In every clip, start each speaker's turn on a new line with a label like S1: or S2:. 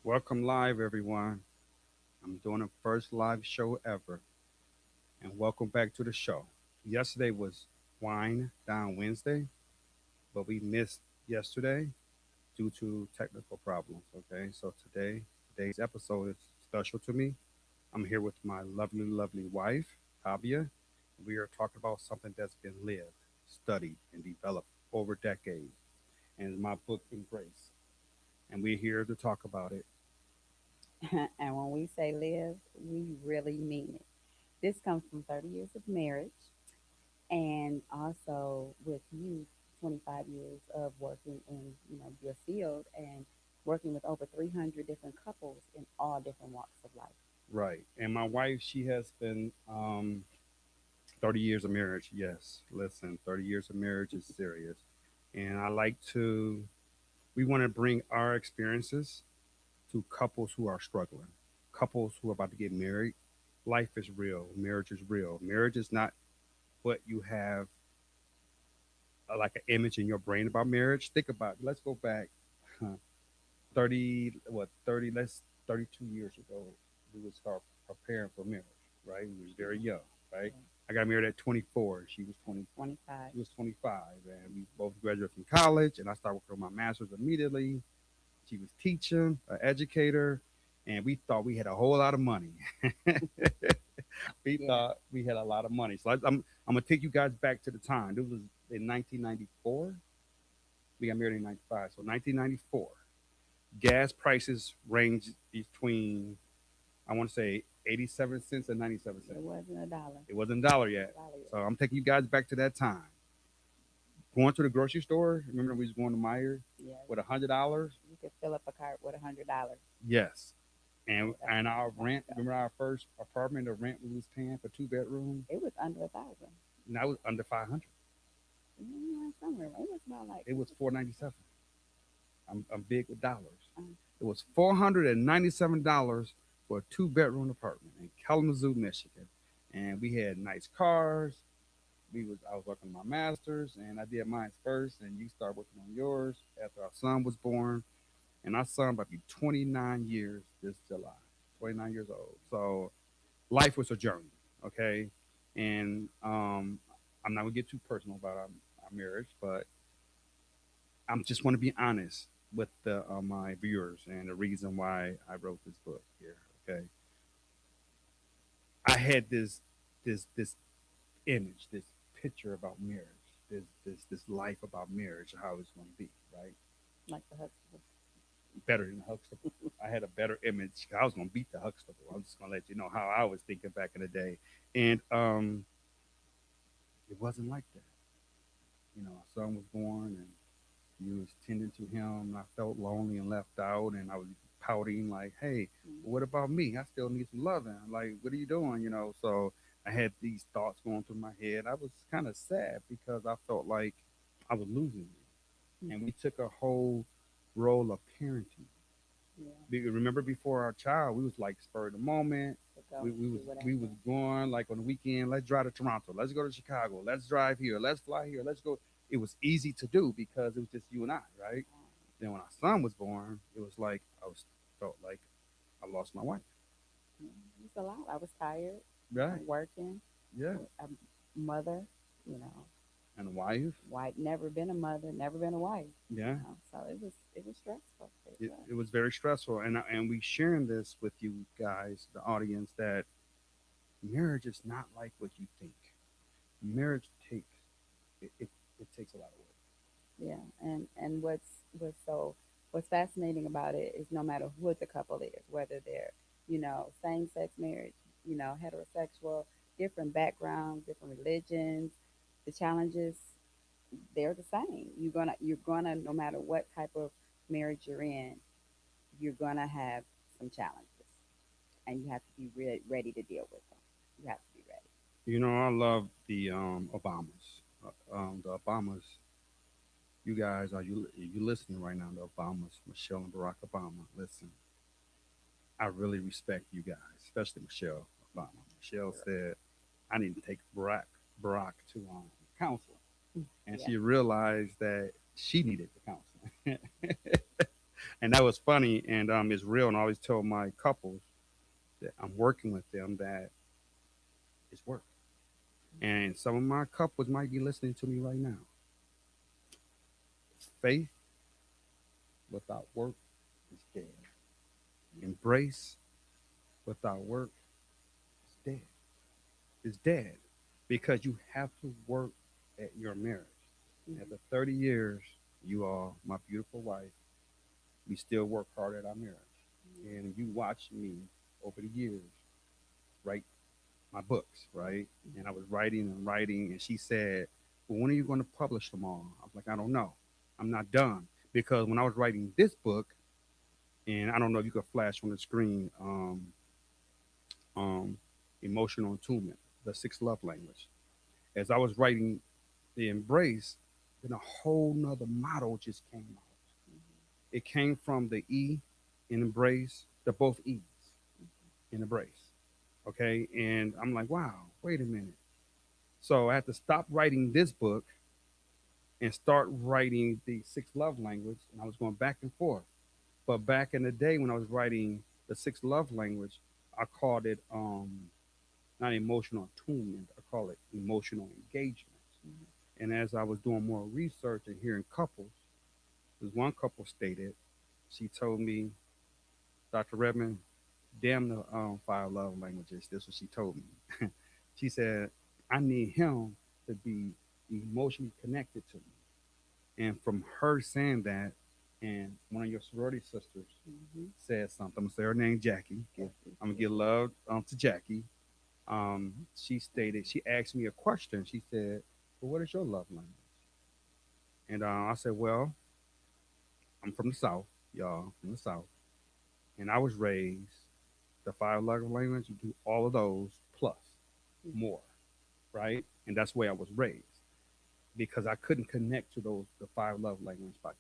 S1: Welcome live, everyone. I'm doing a first live show ever, and welcome back to the show. Yesterday was Wine Down Wednesday, but we missed yesterday due to technical problems. Okay, so today's episode is special to me. I'm here with my lovely, lovely wife, Tabia. We are talking about something that's been lived, studied, and developed over decades, and it's my book, Embrace. And we're here to talk about it.
S2: And when we say live, we really mean it. This comes from 30 years of marriage and also with you, 25 years of working in, your field and working with over 300 different couples in all different walks of life.
S1: Right. And my wife, she has been 30 years of marriage. Yes. Listen, 30 years of marriage is serious. And we want to bring our experiences to couples who are struggling, couples who are about to get married. Life is real. Marriage is real. Marriage is not what you have like an image in your brain about marriage. Think about it. Let's go back 32 years ago. We would start preparing for marriage, right? We was very young, right?
S2: Yeah.
S1: I got married at 24.
S2: Twenty-five.
S1: She was 25, and we both graduated from college. And I started working on my master's immediately. She was teaching, an educator, and we thought we had a whole lot of money. We
S2: Yeah.
S1: thought we had a lot of money. So I'm gonna take you guys back to the time. This was in 1994. We got married in 95. So 1994, gas prices ranged between I want to say 87 cents and 97
S2: It
S1: cents.
S2: wasn't a dollar.
S1: It wasn't a dollar
S2: A
S1: yet.
S2: dollar
S1: So
S2: yet.
S1: I'm taking you guys back to that time. Going to the grocery store. Remember we was going to Meyer
S2: Yes.
S1: with $100.
S2: You could fill up a cart with $100.
S1: Yes. And
S2: Oh, that's
S1: and
S2: a long
S1: our
S2: time
S1: rent.
S2: ago.
S1: Remember our first apartment, the rent we was paying for 2 bedroom.
S2: It was under 1,000.
S1: And that was under 500.
S2: Somewhere. It was about like,
S1: It was 497. I'm big with dollars.
S2: um,
S1: It was $497 for a 2 bedroom apartment in Kalamazoo, Michigan, and we had nice cars. I was working on my masters, and I did mine first, and you start working on yours after our son was born, and our son about to be 29 years this July, 29 years old. So life was a journey, okay, and I'm not gonna get too personal about our marriage, but I just want to be honest with my viewers and the reason why I wrote this book here. Okay, I had this image, this picture about marriage, this life about marriage, how it's going to be, right?
S2: like the Huxtable.
S1: Better than Huxtable. I had a better image. I was going to beat the Huxtable. I'm just going to let you know how I was thinking back in the day, and it wasn't like that. Our son was born, and you was tending to him. And I felt lonely and left out, and I was pouting like, "Hey, what
S2: Mm-hmm.
S1: about me? I still need some loving. Like, what are you doing?" So I had these thoughts going through my head. I was kind of sad because I felt like I was losing you, and we took a whole role of parenting.
S2: Yeah.
S1: Remember, before our child, we was like spur of the moment.
S2: To
S1: We,
S2: go
S1: we was
S2: do
S1: we was
S2: whatever.
S1: going like on the weekend. Let's drive to Toronto. Let's go to Chicago. Let's drive here. Let's fly here. Let's go. It was easy to do because it was just you and I, right? Then when our son was born, it was like felt like I lost my wife.
S2: Yeah, it was a lot. I was tired.
S1: Right.
S2: I'm working.
S1: Yeah.
S2: A mother, you know,
S1: And a wife.
S2: wife. Never been a mother. Never been a wife.
S1: Yeah.
S2: So it was stressful. It
S1: It
S2: was.
S1: was very stressful, and we sharing this with you guys, the audience, that marriage is not like what you think. Marriage it takes a lot of work.
S2: Yeah, and what's fascinating about it is no matter what the couple is, whether they're same sex marriage, heterosexual, different backgrounds, different religions, the challenges they're the same. You're gonna no matter what type of marriage you're in, you're gonna have some challenges, and you have to be ready to deal with them. You have to be ready.
S1: I love the Obamas. The Obamas. You guys, are you listening right now? The Obamas, Michelle and Barack Obama. Listen, I really respect you guys, especially Michelle Obama. Michelle said, "I need to take Barack to counseling," and
S2: Yeah.
S1: she realized that she needed the counseling. And that was funny, and it's real. And I always tell my couples that I'm working with them that it's work. And some of my couples might be listening to me right now. Faith without work is dead. Embrace without work is dead. It's dead because you have to work at your marriage.
S2: Mhm.
S1: After 30 years, you are my beautiful wife. We still work hard at our marriage. And you watch me over the years write my books, right? And I was writing and writing, and she said, "Well, when are you going to publish them all?" I was like, "I don't know. I'm not done." Because when I was writing this book, and I don't know if you could flash on the screen, um, Emotional Attunement, the sixth love language. As I was writing The Embrace, then a whole nother model just came out. It came from the E in Embrace, the both E's in Embrace. Okay. And I'm like, wow, wait a minute. So I had to stop writing this book and start writing the sixth love language. And I was going back and forth. But back in the day when I was writing the sixth love language, I called it not emotional attunement, I call it emotional engagement.
S2: Mhm.
S1: And as I was doing more research and hearing couples, there's one couple stated, she told me, Dr. Redmond, damn the five love languages. This is what she told me. She said, I need him to be emotionally connected to me. And from her saying that, and one of your sorority sisters
S2: Mhm.
S1: said something, I'm gonna say her name Jackie.
S2: Jackie.
S1: I'm gonna give love to Jackie. She stated, she asked me a question. She said, well, what is your love language? And I said, well, I'm from the South, y'all, from the South. And I was raised the five love language, you do all of those plus
S2: Mhm.
S1: more, right? And that's the way I was raised because I couldn't connect to those, the five love language by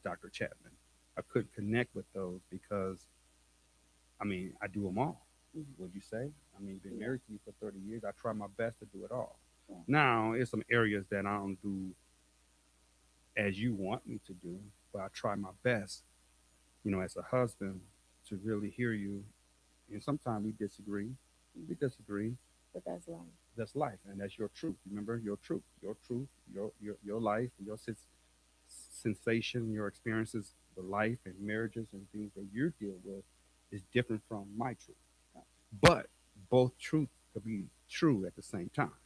S1: Dr. Chapman. I couldn't connect with those because, I mean, I do them all,
S2: Mhm.
S1: would you say? I mean, been
S2: Yeah.
S1: married to you for 30 years. I try my best to do it all.
S2: Yeah.
S1: Now, there's some areas that I don't do as you want me to do, but I try my best, as a husband to really hear you. And sometimes we disagree. We
S2: Mhm.
S1: disagree.
S2: But that's life.
S1: That's life, and that's your truth. Remember, your truth, your life, your sensation, your experiences, the life and marriages and things that you deal with is different from my truth. But both truth could be true at the same time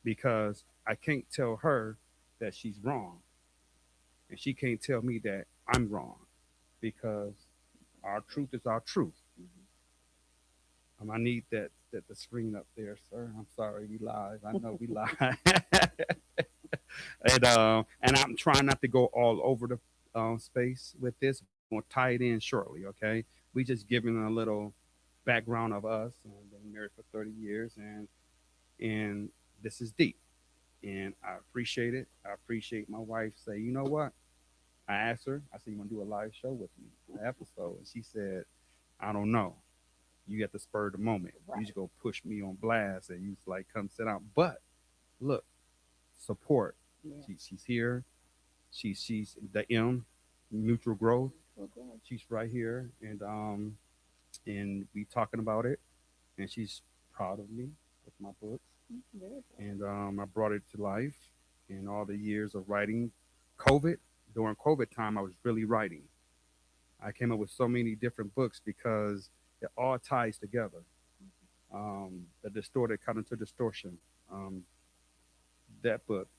S1: because I can't tell her that she's wrong, and she can't tell me that I'm wrong because our truth is our truth.
S2: Mhm.
S1: I need that the screen up there, sir. I'm sorry, we live. I know we live. And I'm trying not to go all over the space with this. We're gonna tie it in shortly, okay? We just giving a little background of us. And been married for 30 years, and this is deep, and I appreciate it. I appreciate my wife say, you know what? I asked her. I said, you want to do a live show with me, an episode? And she said, I don't know. You got to spur the moment. You
S2: Right.
S1: just go push me on blast, and you just like come sit down. But look, support.
S2: Yeah.
S1: She's here. She's the M, mutual growth.
S2: Well, good.
S1: She's right here, and we talking about it, and she's proud of me with my books,
S2: Very good.
S1: and I brought it to life in all the years of writing. COVID During COVID time, I was really writing. I came up with so many different books because it all ties together. The distorted cognitive distortion. Um, that book.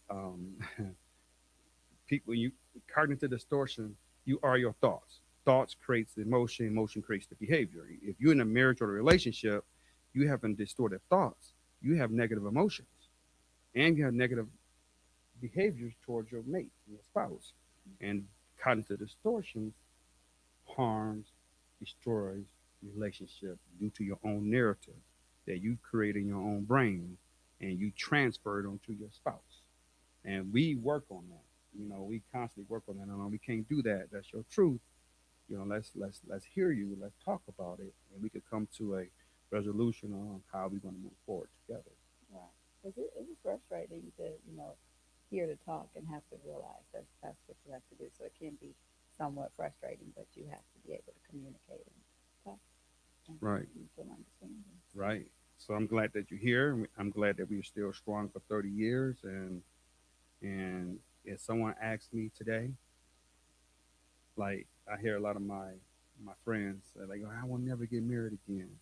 S1: People, you cognitive distortion. You are your thoughts. Thoughts creates the emotion. Emotion creates the behavior. If you're in a marriage or a relationship, you have distorted thoughts. You have negative emotions, and you have negative behaviors towards your mate, your spouse, and cognitive distortions harms, destroys relationship due to your own narrative that you create in your own brain and you transfer it onto your spouse. And we work on that. We constantly work on that. We can't do that. That's your truth. Let's hear you. Let's talk about it, and we could come to a resolution on how we're going to move forward together.
S2: Right. Because it is frustrating to, hear to talk and have to realize that's what you have to do. So it can be somewhat frustrating, but you have to be able to communicate and talk and
S1: Right.
S2: mutual understanding. So,
S1: Right. So I'm glad that you're here. I'm glad that we're still strong for 30 years. And if someone asks me today, like I hear a lot of my friends say, like, "Oh, I will never get married again,"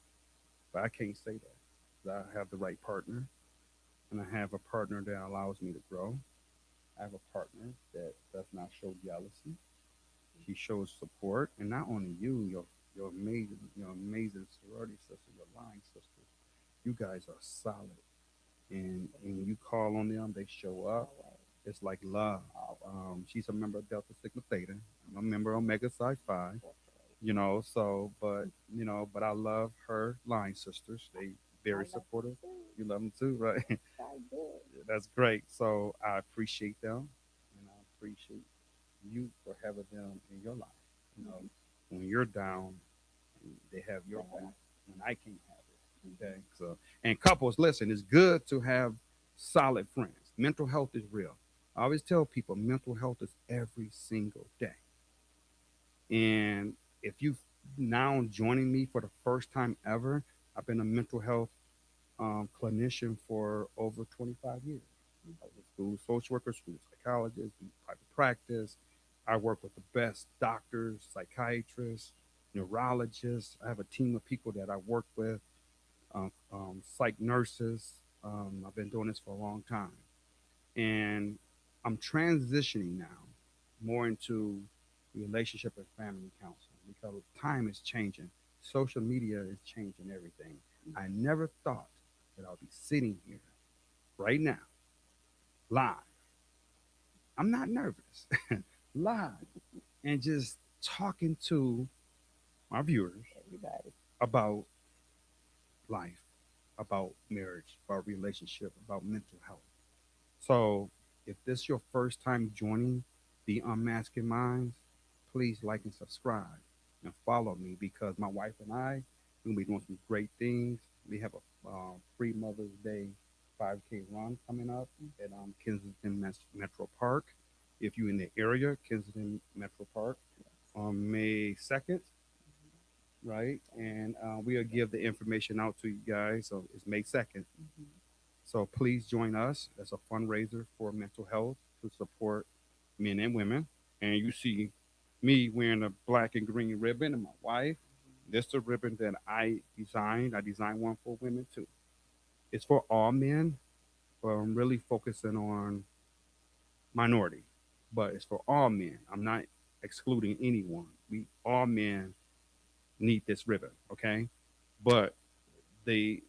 S1: but I can't say that. 'Cause I have the right partner, and I have a partner that allows me to grow. I have a partner that does not show jealousy. He shows support, and not only you, your amazing sorority sister, your line sisters. You guys are solid, and when you call on them, they show up.
S2: always,
S1: It's like love.
S2: always
S1: She's a member of Delta Sigma Theta. I'm a member of Omega Psi Phi.
S2: separate.
S1: So, but I love her line sisters. They
S2: I
S1: very
S2: love them
S1: supportive.
S2: too.
S1: You love them too, right?
S2: I do.
S1: That's great. So I appreciate them, and I appreciate you for having them in your life. You know,
S2: Mm-hmm.
S1: when you're down, they have your
S2: Yeah.
S1: back. When I can't have it,
S2: Mm-hmm.
S1: okay. So, and couples, listen, it's good to have solid friends. Mental health is real. I always tell people mental health is every single day. And if you now joining me for the first time ever, I've been a mental health clinician for over 25 years. I was a school social worker, school psychologist, do private practice. I work with the best doctors, psychiatrists, neurologists. I have a team of people that I work with, psych nurses. I've been doing this for a long time. And I'm transitioning now more into relationship and family counseling because time is changing. Social media is changing everything. I never thought that I'll be sitting here right now, live. I'm not nervous, live, and just talking to my viewers
S2: Everybody.
S1: about life, about marriage, about relationship, about mental health. So, if this is your first time joining the Unmasking Minds, please like and subscribe and follow me because my wife and I will be doing some great things. We have a free Mother's Day 5K run coming up at Kensington Metro Park. If you're in the area, Kensington Metro Park on May 2nd, right? And we'll give the information out to you guys. So it's May 2nd.
S2: Mm-hmm.
S1: So please join us as a fundraiser for mental health to support men and women. And you see me wearing a black and green ribbon, and my wife. This is a ribbon that I designed. I designed one for women too. It's for all men, but I'm really focusing on minority. But it's for all men. I'm not excluding anyone. We all men need this ribbon, okay? But the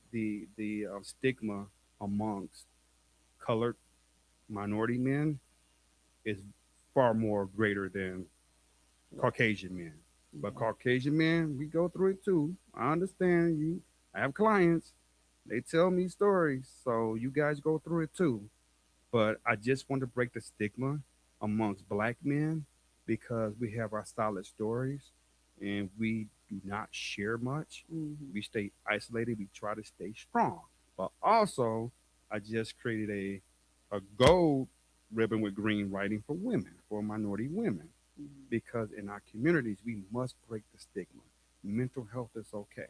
S1: stigma amongst colored minority men is far more greater than
S2: Yes.
S1: Caucasian men. But
S2: Mm-hmm.
S1: Caucasian men, we go through it too. I understand you. I have clients. They tell me stories. So you guys go through it too. But I just want to break the stigma amongst black men because we have our solid stories and we do not share much.
S2: Mm-hmm.
S1: We stay isolated. We try to stay strong. But also, I just created a gold ribbon with green writing for women, for minority women,
S2: Mm-hmm.
S1: because in our communities, we must break the stigma. Mental health is okay.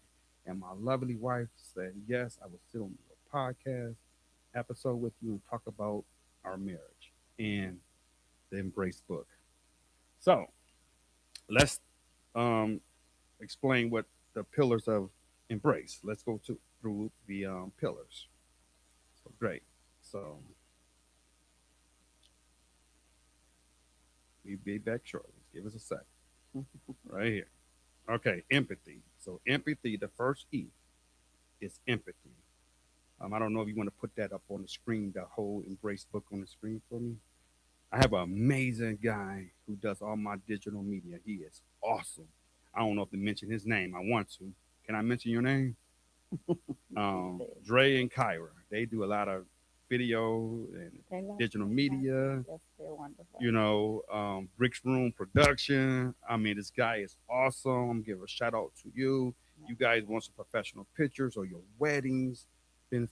S1: And my lovely wife said, yes, I will sit on your podcast episode with you and talk about our marriage and the Embrace book. So let's um, explain what the pillars of Embrace. Let's go through the pillars. So great. So we'll be back shortly. Give us a sec. Right here. Okay, empathy. So empathy, the first E is empathy. I don't know if you want to put that up on the screen, the whole Embrace book on the screen for me. I have an amazing guy who does all my digital media. He is awesome. I don't know if to mention his name. I want to. Can I mention your name? Dre and Kyra. They do a lot of video and
S2: They love
S1: digital
S2: their
S1: media.
S2: Yes, they're wonderful.
S1: Bricks Room Production. I mean, this guy is awesome. Give a shout out to you.
S2: Yeah.
S1: You guys want some professional pictures or your weddings? Then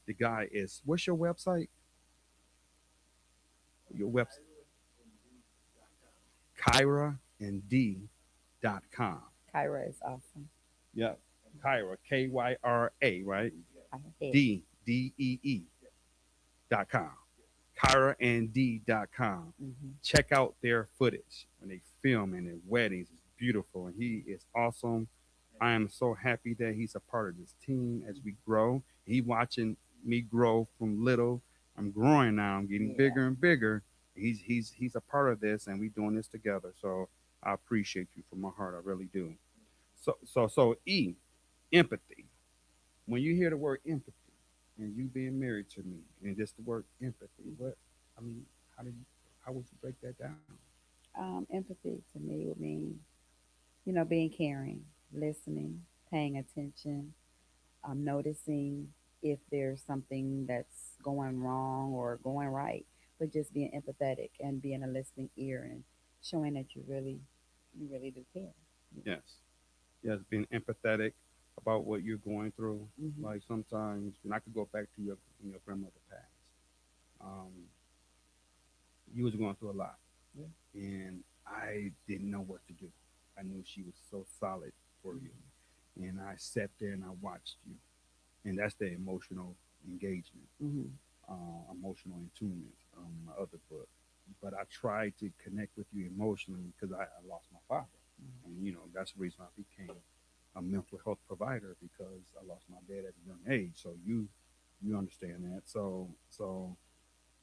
S1: the guy is. What's your website? Your website. KyraandD.com.
S2: Kyra is awesome.
S1: Yep. Kyra, Kyra, right?
S2: I hate.
S1: D.com. KyraandD.com.
S2: Mm-hmm.
S1: Check out their footage when they film and their weddings. It's beautiful, and he is awesome. I am so happy that he's a part of this team as we grow. He watching me grow from little. I'm growing now. I'm getting
S2: Yeah.
S1: bigger and bigger. He's a part of this, and we doing this together. So I appreciate you from my heart. I really do. So E, empathy. When you hear the word empathy, and you being married to me, and just the word empathy, what I mean, how did you, how would you break that down?
S2: Empathy to me would mean, being caring, listening, paying attention, noticing if there's something that's going wrong or going right, but just being empathetic and being a listening ear and showing that you really do care.
S1: Yes, yes, being empathetic about what you're going through.
S2: Mm-hmm.
S1: Like sometimes, and I could go back to your when your grandmother passed. Um, you was going through a lot,
S2: Yeah.
S1: and I didn't know what to do. I knew she was so solid for you, and I sat there and I watched you, and that's the emotional engagement,
S2: Mm-hmm.
S1: emotional attunement. My other book, but I tried to connect with you emotionally because I lost my father,
S2: Mm-hmm.
S1: and that's the reason I became a mental health provider because I lost my dad at a young age. So you understand that.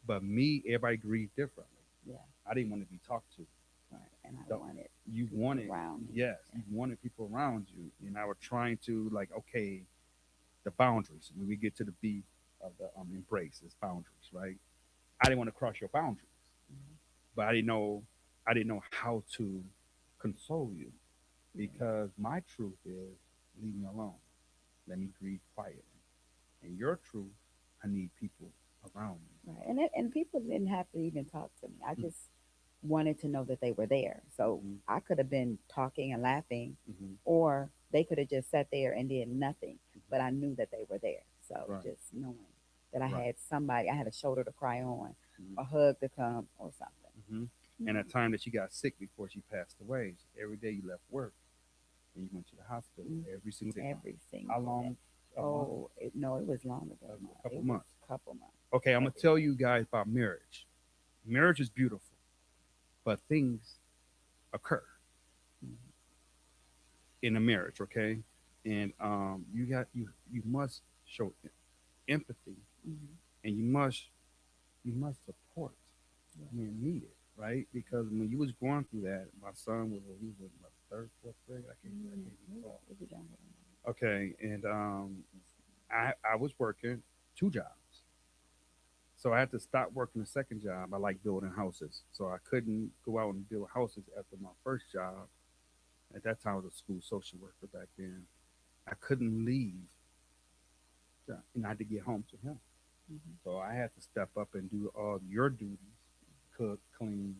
S1: But me, everybody grieved differently.
S2: Yeah.
S1: I didn't want to be talked to.
S2: Right. And I
S1: Don't-
S2: wanted
S1: You
S2: people
S1: wanted,
S2: around me.
S1: yes,
S2: Yeah.
S1: you wanted people around you, and I was trying to like, okay, the boundaries. When we get to the B of the embrace, is boundaries, right? I didn't want to cross your boundaries,
S2: Mm-hmm.
S1: but I didn't know how to console you because my truth is leave me alone, let me grieve quietly, and your truth, I need people around me.
S2: Right. And people didn't have to even talk to me. I
S1: Mm-hmm.
S2: just wanted to know that they were there. So
S1: Mm-hmm.
S2: I could have been talking and laughing,
S1: Mm-hmm.
S2: or they could have just sat there and did nothing. But I knew that they were there. So
S1: Right,
S2: just knowing that I
S1: right.
S2: had somebody, I had a shoulder to cry on,
S1: Mm-hmm.
S2: a hug to come, or something.
S1: Mm-hmm. And
S2: Yeah.
S1: at time that she got sick before she passed away, so every day you left work and you went to the hospital
S2: Mm.
S1: every single day.
S2: Every
S1: How
S2: single day.
S1: long? A month?
S2: Oh, no, it was longer than a month.
S1: A couple
S2: It was
S1: months.
S2: a couple months.
S1: Okay, I'm gonna
S2: Every
S1: tell
S2: day.
S1: you guys about marriage. Marriage is beautiful, but things occur
S2: Mm-hmm.
S1: in a marriage. Okay, and you must show empathy,
S2: Mm-hmm.
S1: and you must support
S2: Yeah.
S1: when needed, right? Because when you was going through that, my son was he was in the third, fourth grade. I
S2: Mm-hmm.
S1: can't recall.
S2: It was younger than
S1: Okay, and I was working two jobs. So I had to stop working the second job. I like building houses. So I couldn't go out and build houses after my first job. At that time I was a school social worker back then. I couldn't leave. And I had to get home to him.
S2: that.
S1: So I had to step up and do all your duties, cook, clean,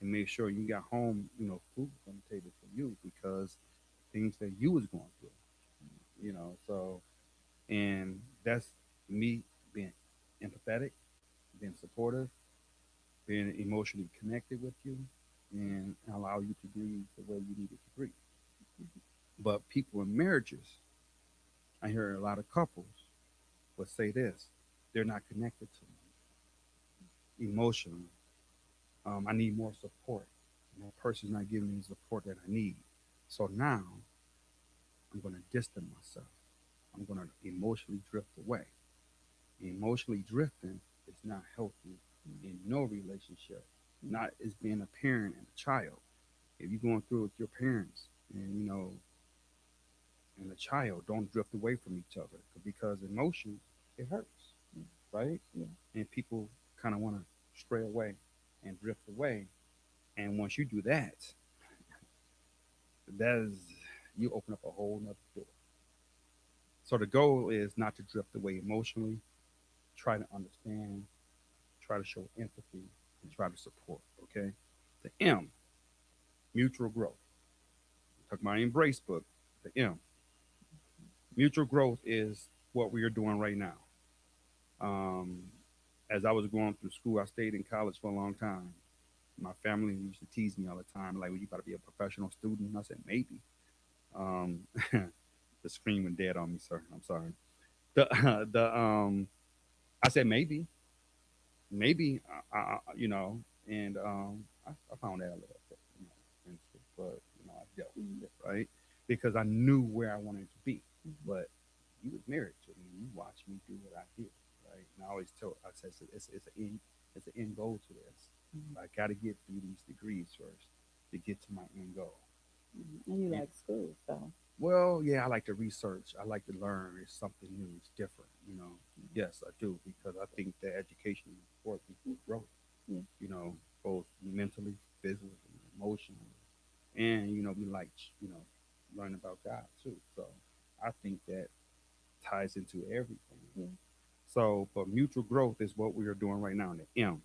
S1: and make sure you got home, food on the table for you because things that you was going through. So and that's me being empathetic, being supportive, being emotionally connected with you, and allow you to grieve the way you needed to grieve. But people in marriages, I hear a lot of couples will say this: they're not connected to me emotionally. I need more support. And that person's not giving me the support that I need. So now I'm going to distance myself. I'm going to emotionally drift away. Emotionally drifting is not healthy in no relationship. Not as being a parent and a child. If you're going through it with your parents and and a child, don't drift away from each other because emotions it hurts,
S2: Mm.
S1: right?
S2: Yeah.
S1: And people kind of want to stray away and drift away. And once you do that, that is you open up a whole nother door. So the goal is not to drift away emotionally. Try to understand, try to show empathy, and try to support. Okay. The M, mutual growth. Talk about embrace book. The M, mutual growth is what we are doing right now. Um, as I was going through school, I stayed in college for a long time, My family used to tease me all the time, like, "Well, you got to be a professional student." I said, "Maybe." Um, the screen went dead on me, sir. I'm sorry. The the I said maybe, maybe, and I found out a little bit, into, but I dealt
S2: Mhm.
S1: with it, right, because I knew where I wanted to be.
S2: Mhm.
S1: But you was married to me, you watched me do what I did, right? And I always tell, I said it's an end goal to this.
S2: Mhm.
S1: I got to get through these degrees first to get to my end goal.
S2: Mhm. And you
S1: And
S2: like school, so
S1: well, yeah, I like to research. I like to learn. It's something new. It's different. Yes, I do because I think that education is important for growth.
S2: yeah.
S1: Both mentally, physically, emotionally, and we like learn about God too. So I think that ties into everything.
S2: Yeah.
S1: So, but mutual growth is what we are doing right now. In the M,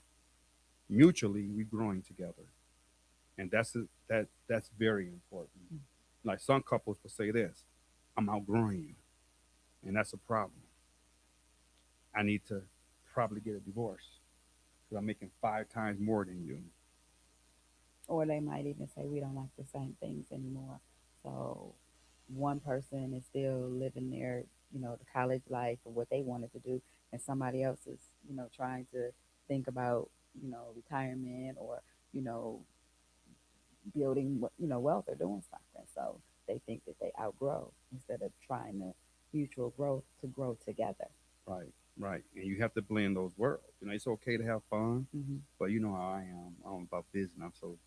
S1: mutually, we growing together, and that's very important.
S2: Mm.
S1: Like some couples will say this: "I'm outgrowing you," and that's a problem. I need to probably get a divorce because I'm making 5 times more than you.
S2: Or they might even say we don't like the same things anymore. So one person is still living their, the college life or what they wanted to do, and somebody else is, trying to think about, retirement or, you know, building, wealth or doing something. So they think that they outgrow instead of trying to mutual growth to grow together.
S1: Right, right. And you have to blend those worlds. It's okay to have fun,
S2: Hmm.
S1: but you know how I am. I'm about business. So,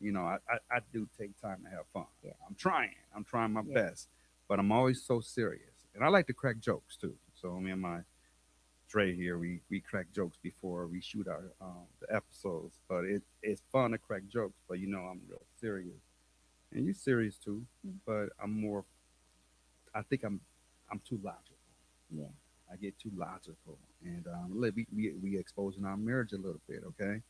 S1: I do take time to have fun.
S2: Yeah.
S1: I'm trying. I'm trying my
S2: Yeah.
S1: best, but I'm always so serious. And I like to crack jokes too. So me and my Dre here, we crack jokes before we shoot our the episodes. But it's fun to crack jokes. But I'm real serious, and you serious too.
S2: Mm.
S1: But I'm more. I think I'm too logical.
S2: Yeah.
S1: I get too logical, and we exposing our marriage a little bit. Okay,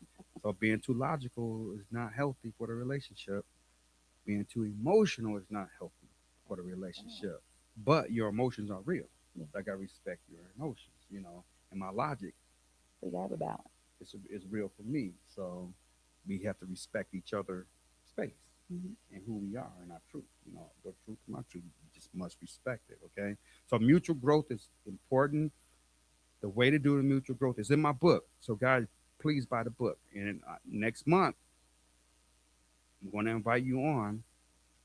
S1: so being too logical is not healthy for the relationship. Being too emotional is not healthy for the
S2: Oh,
S1: relationship. But your emotions are real.
S2: yeah.
S1: Like I respect your emotions, and my logic
S2: So you got a balance.
S1: is real for me. So we have to respect each other space
S2: Hmm.
S1: and who we are and our truth. The truth and my truth. You just must respect it. Okay. So mutual growth is important. The way to do the mutual growth is in my book. So, guys, please buy the book. And next month, I'm going to invite you on.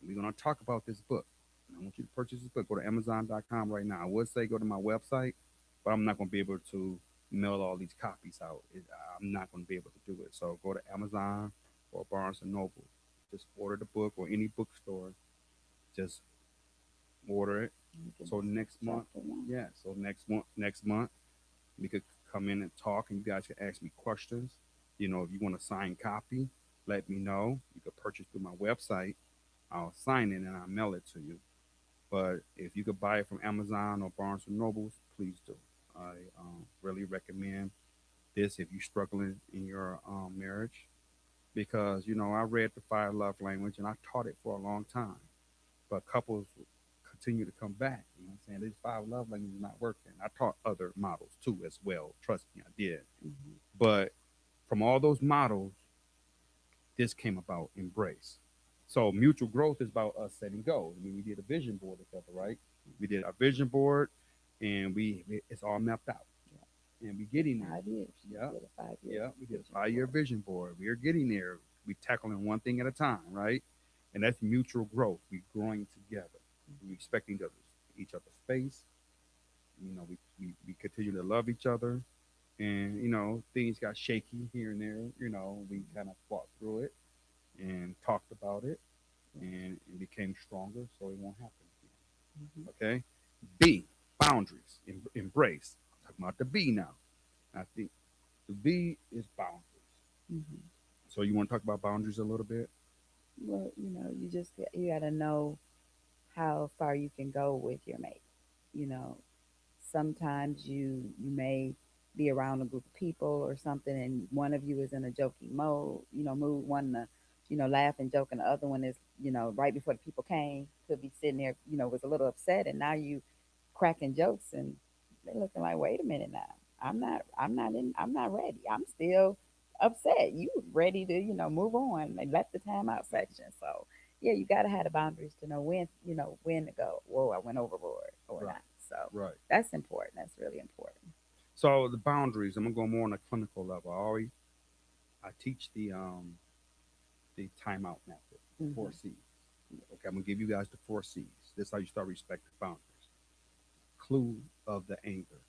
S1: We're going to talk about this book. And I want you to purchase this book. Go to Amazon.com right now. I would say go to my website, but I'm not going to be able to mail all these copies out. I'm not going to be able to do it. So, go to Amazon or Barnes and Noble. Just order the book or any bookstore. Just order it.
S2: You can
S1: So next month,
S2: chapter one.
S1: yeah. So next month, we could come in and talk, and you guys can ask me questions. If you want a signed copy, let me know. You could purchase through my website. I'll sign it and I'll mail it to you. But if you could buy it from Amazon or Barnes and Nobles, please do. I really recommend this if you're struggling in your marriage because I read the five love language and I taught it for a long time. But couples continue to come back. I'm saying? These five love languages are not working. I taught other models too as well. Trust me, I did.
S2: Hmm.
S1: But from all those models, this came about embrace. So mutual growth is about us setting goals. I mean, we did a vision board together, right? We did a vision board, and it's all mapped out,
S2: Yeah.
S1: and we
S2: For
S1: getting there.
S2: 5 years. You
S1: Yeah,
S2: did a 5 year
S1: yeah. We did a
S2: vision
S1: 5 year
S2: board.
S1: vision board. We are getting there. We tackling one thing at a time, right? And that's mutual growth. We growing together. We respecting each other's space. We continue to love each other, and things got shaky here and there. We kind of fought through it and talked about it
S2: Yeah.
S1: and became stronger so it won't happen
S2: Hmm.
S1: again. Okay? B, boundaries, embrace. I'm talking about the B now. I think the B is boundaries.
S2: Hmm.
S1: So you want to talk about boundaries a little bit?
S2: Well, you got to know how far you can go with your mate. You know, sometimes you may be around a group of people or something, and one of you is in a joking mode, mood, one to, laugh and joke, and the other one is, right before the people came, could be sitting there, was a little upset, and now you cracking jokes, and they're looking like, wait a minute now, I'm not ready. I'm still. upset. You ready to, move on and let the timeout section. So yeah, you gotta have the boundaries to know when to go. Whoa, I went overboard or
S1: Right,
S2: not. So
S1: right.
S2: that's important. That's really important.
S1: So the boundaries. I'm gonna go more on a clinical level. I teach the timeout method, the four
S2: Hmm.
S1: C's. Okay, I'm gonna give you guys the four C's. This is how you start respecting boundaries. Clue of the anger.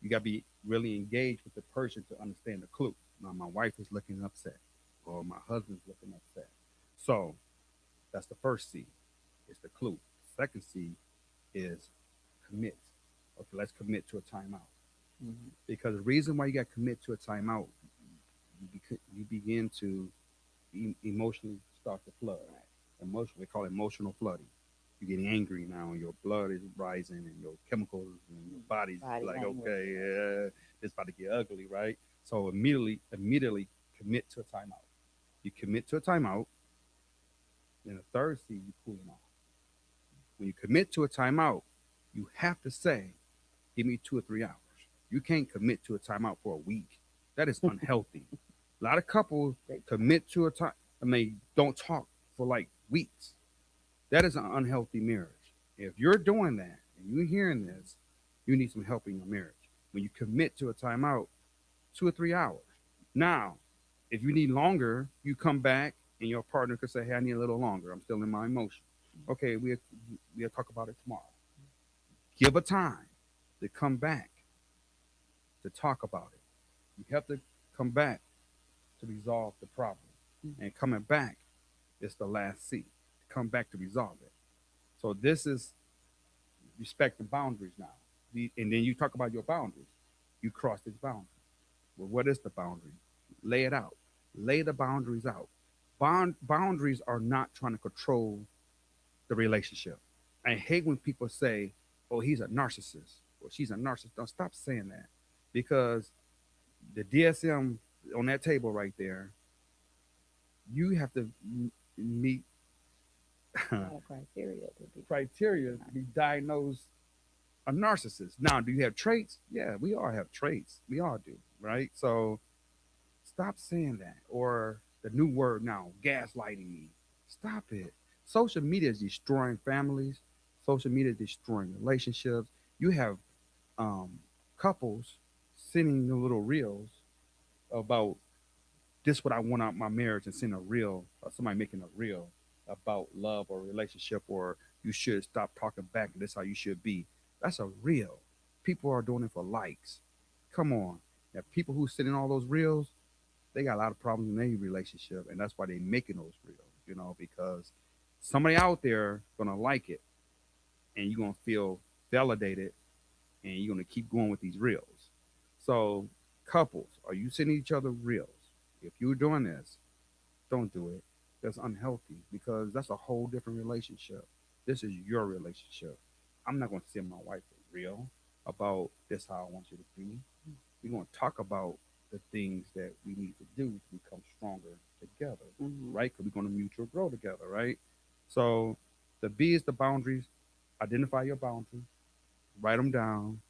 S1: You gotta be really engaged with the person to understand the clue. Now, my wife is looking upset, or my husband's looking upset. So that's the first C. It's the clue. Second C is commit. Okay, let's commit to a timeout.
S2: Hmm.
S1: Because the reason why you got to commit to a timeout, you begin to emotionally start to flood. We call it emotional flooding. You're getting angry now, and your blood is rising, and your chemicals and your body's
S2: Body
S1: like,
S2: language.
S1: okay, yeah, it's about to get ugly, right? So immediately commit to a timeout. You commit to a timeout. Then the third C, you cooling off. When you commit to a timeout, you have to say, give me 2 or 3 hours. You can't commit to a timeout for a week. That is unhealthy. A lot of couples
S2: Great.
S1: commit to a time. I mean, don't talk for like weeks. That is an unhealthy marriage. If you're doing that and you're hearing this, you need some help in your marriage. When you commit to a timeout, 2 or 3 hours. Now, if you need longer, you come back and your partner could say, "Hey, I need a little longer. I'm still in my emotion." Okay, we'll talk about it tomorrow. Give a time to come back to talk about it. You have to come back to resolve the problem. And coming back is the last C. Come back to resolve it. So this is respecting boundaries now. And then you talk about your boundaries. You cross this boundary. Well, what is the boundary? Lay it out. Lay the boundaries out. Boundaries are not trying to control the relationship. I hate when people say, "Oh, he's a narcissist," or "She's a narcissist." Don't stop saying that, because the DSM on that table right there, you have to meet
S2: A lot of criteria to be.
S1: criteria to be diagnosed a narcissist. Now, do you have traits? Yeah, we all have traits. We all do, right? So stop saying that. Or the new word now, gaslighting me. Stop it. Social media is destroying families. Social media is destroying relationships. You have um, couples sending the little reels about this what I want out my marriage, and sending a reel, or somebody making a reel about love or relationship, or you should stop talking back and this how you should be. That's a reel. People are doing it for likes. Come on. Now, people who send in all those reels, they got a lot of problems in their relationship, and that's why they making those reels, because somebody out there gonna like it, and you're gonna feel validated, and you're gonna keep going with these reels. So, couples, are you sending each other reels? If you're doing this, don't do it. That's unhealthy, because that's a whole different relationship. This is your relationship. I'm not going to send my wife a reel about this how I want you to be. We're going to talk about the things that we need to do to become stronger together,
S2: Hmm.
S1: right? Because we're going to mutual grow together, right? So the B is the boundaries. Identify your boundaries, write them down,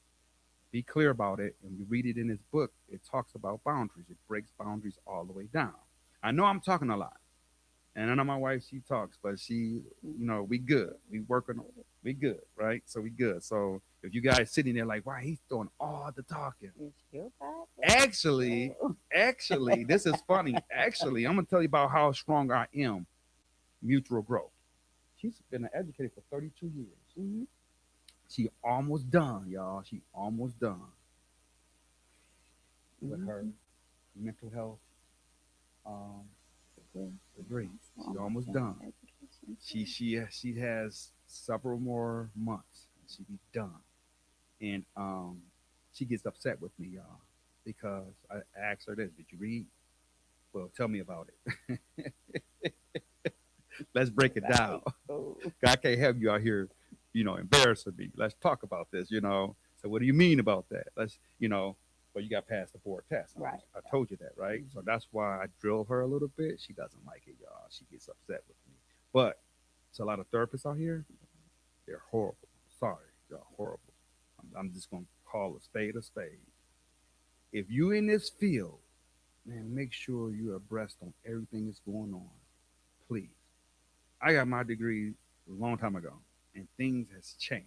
S1: be clear about it. And we read it in his book. It talks about boundaries. It breaks boundaries all the way down. I know I'm talking a lot. And I know my wife, she talks, but we good. We working on it. We good, right? So we good. So if you guys sitting there like, why he's doing all the talking?
S2: It's your podcast.
S1: Actually,
S2: So.
S1: actually, this is funny. Actually, I'm gonna tell you about how strong I am. Mutual growth. She's been an educator for 32 years.
S2: Hmm.
S1: She almost done, y'all. She almost done with her
S2: Hmm.
S1: mental health um,
S2: Yeah.
S1: degree.
S2: So
S1: She
S2: almost
S1: almost
S2: done
S1: done.
S2: education.
S1: She has several more months. She be done, and she gets upset with me, y'all, because I asked her this: "Did you read? Well, tell me about it. Let's break it down.
S2: Right. Oh.
S1: I can't have you out here, embarrassing me. Let's talk about this. So what do you mean about that? Well, you got past the board test.
S2: Right.
S1: I told you that, right? So
S2: Hmm.
S1: that's why I drill her a little bit. She doesn't like it, y'all. She gets upset with me. But it's a lot of therapists out here. They're horrible. Sorry, they're horrible. I'm just gonna call a spade a spade. If you in this field man, make sure you're abreast on everything that's going on. Please. I got my degree a long time ago, and things has changed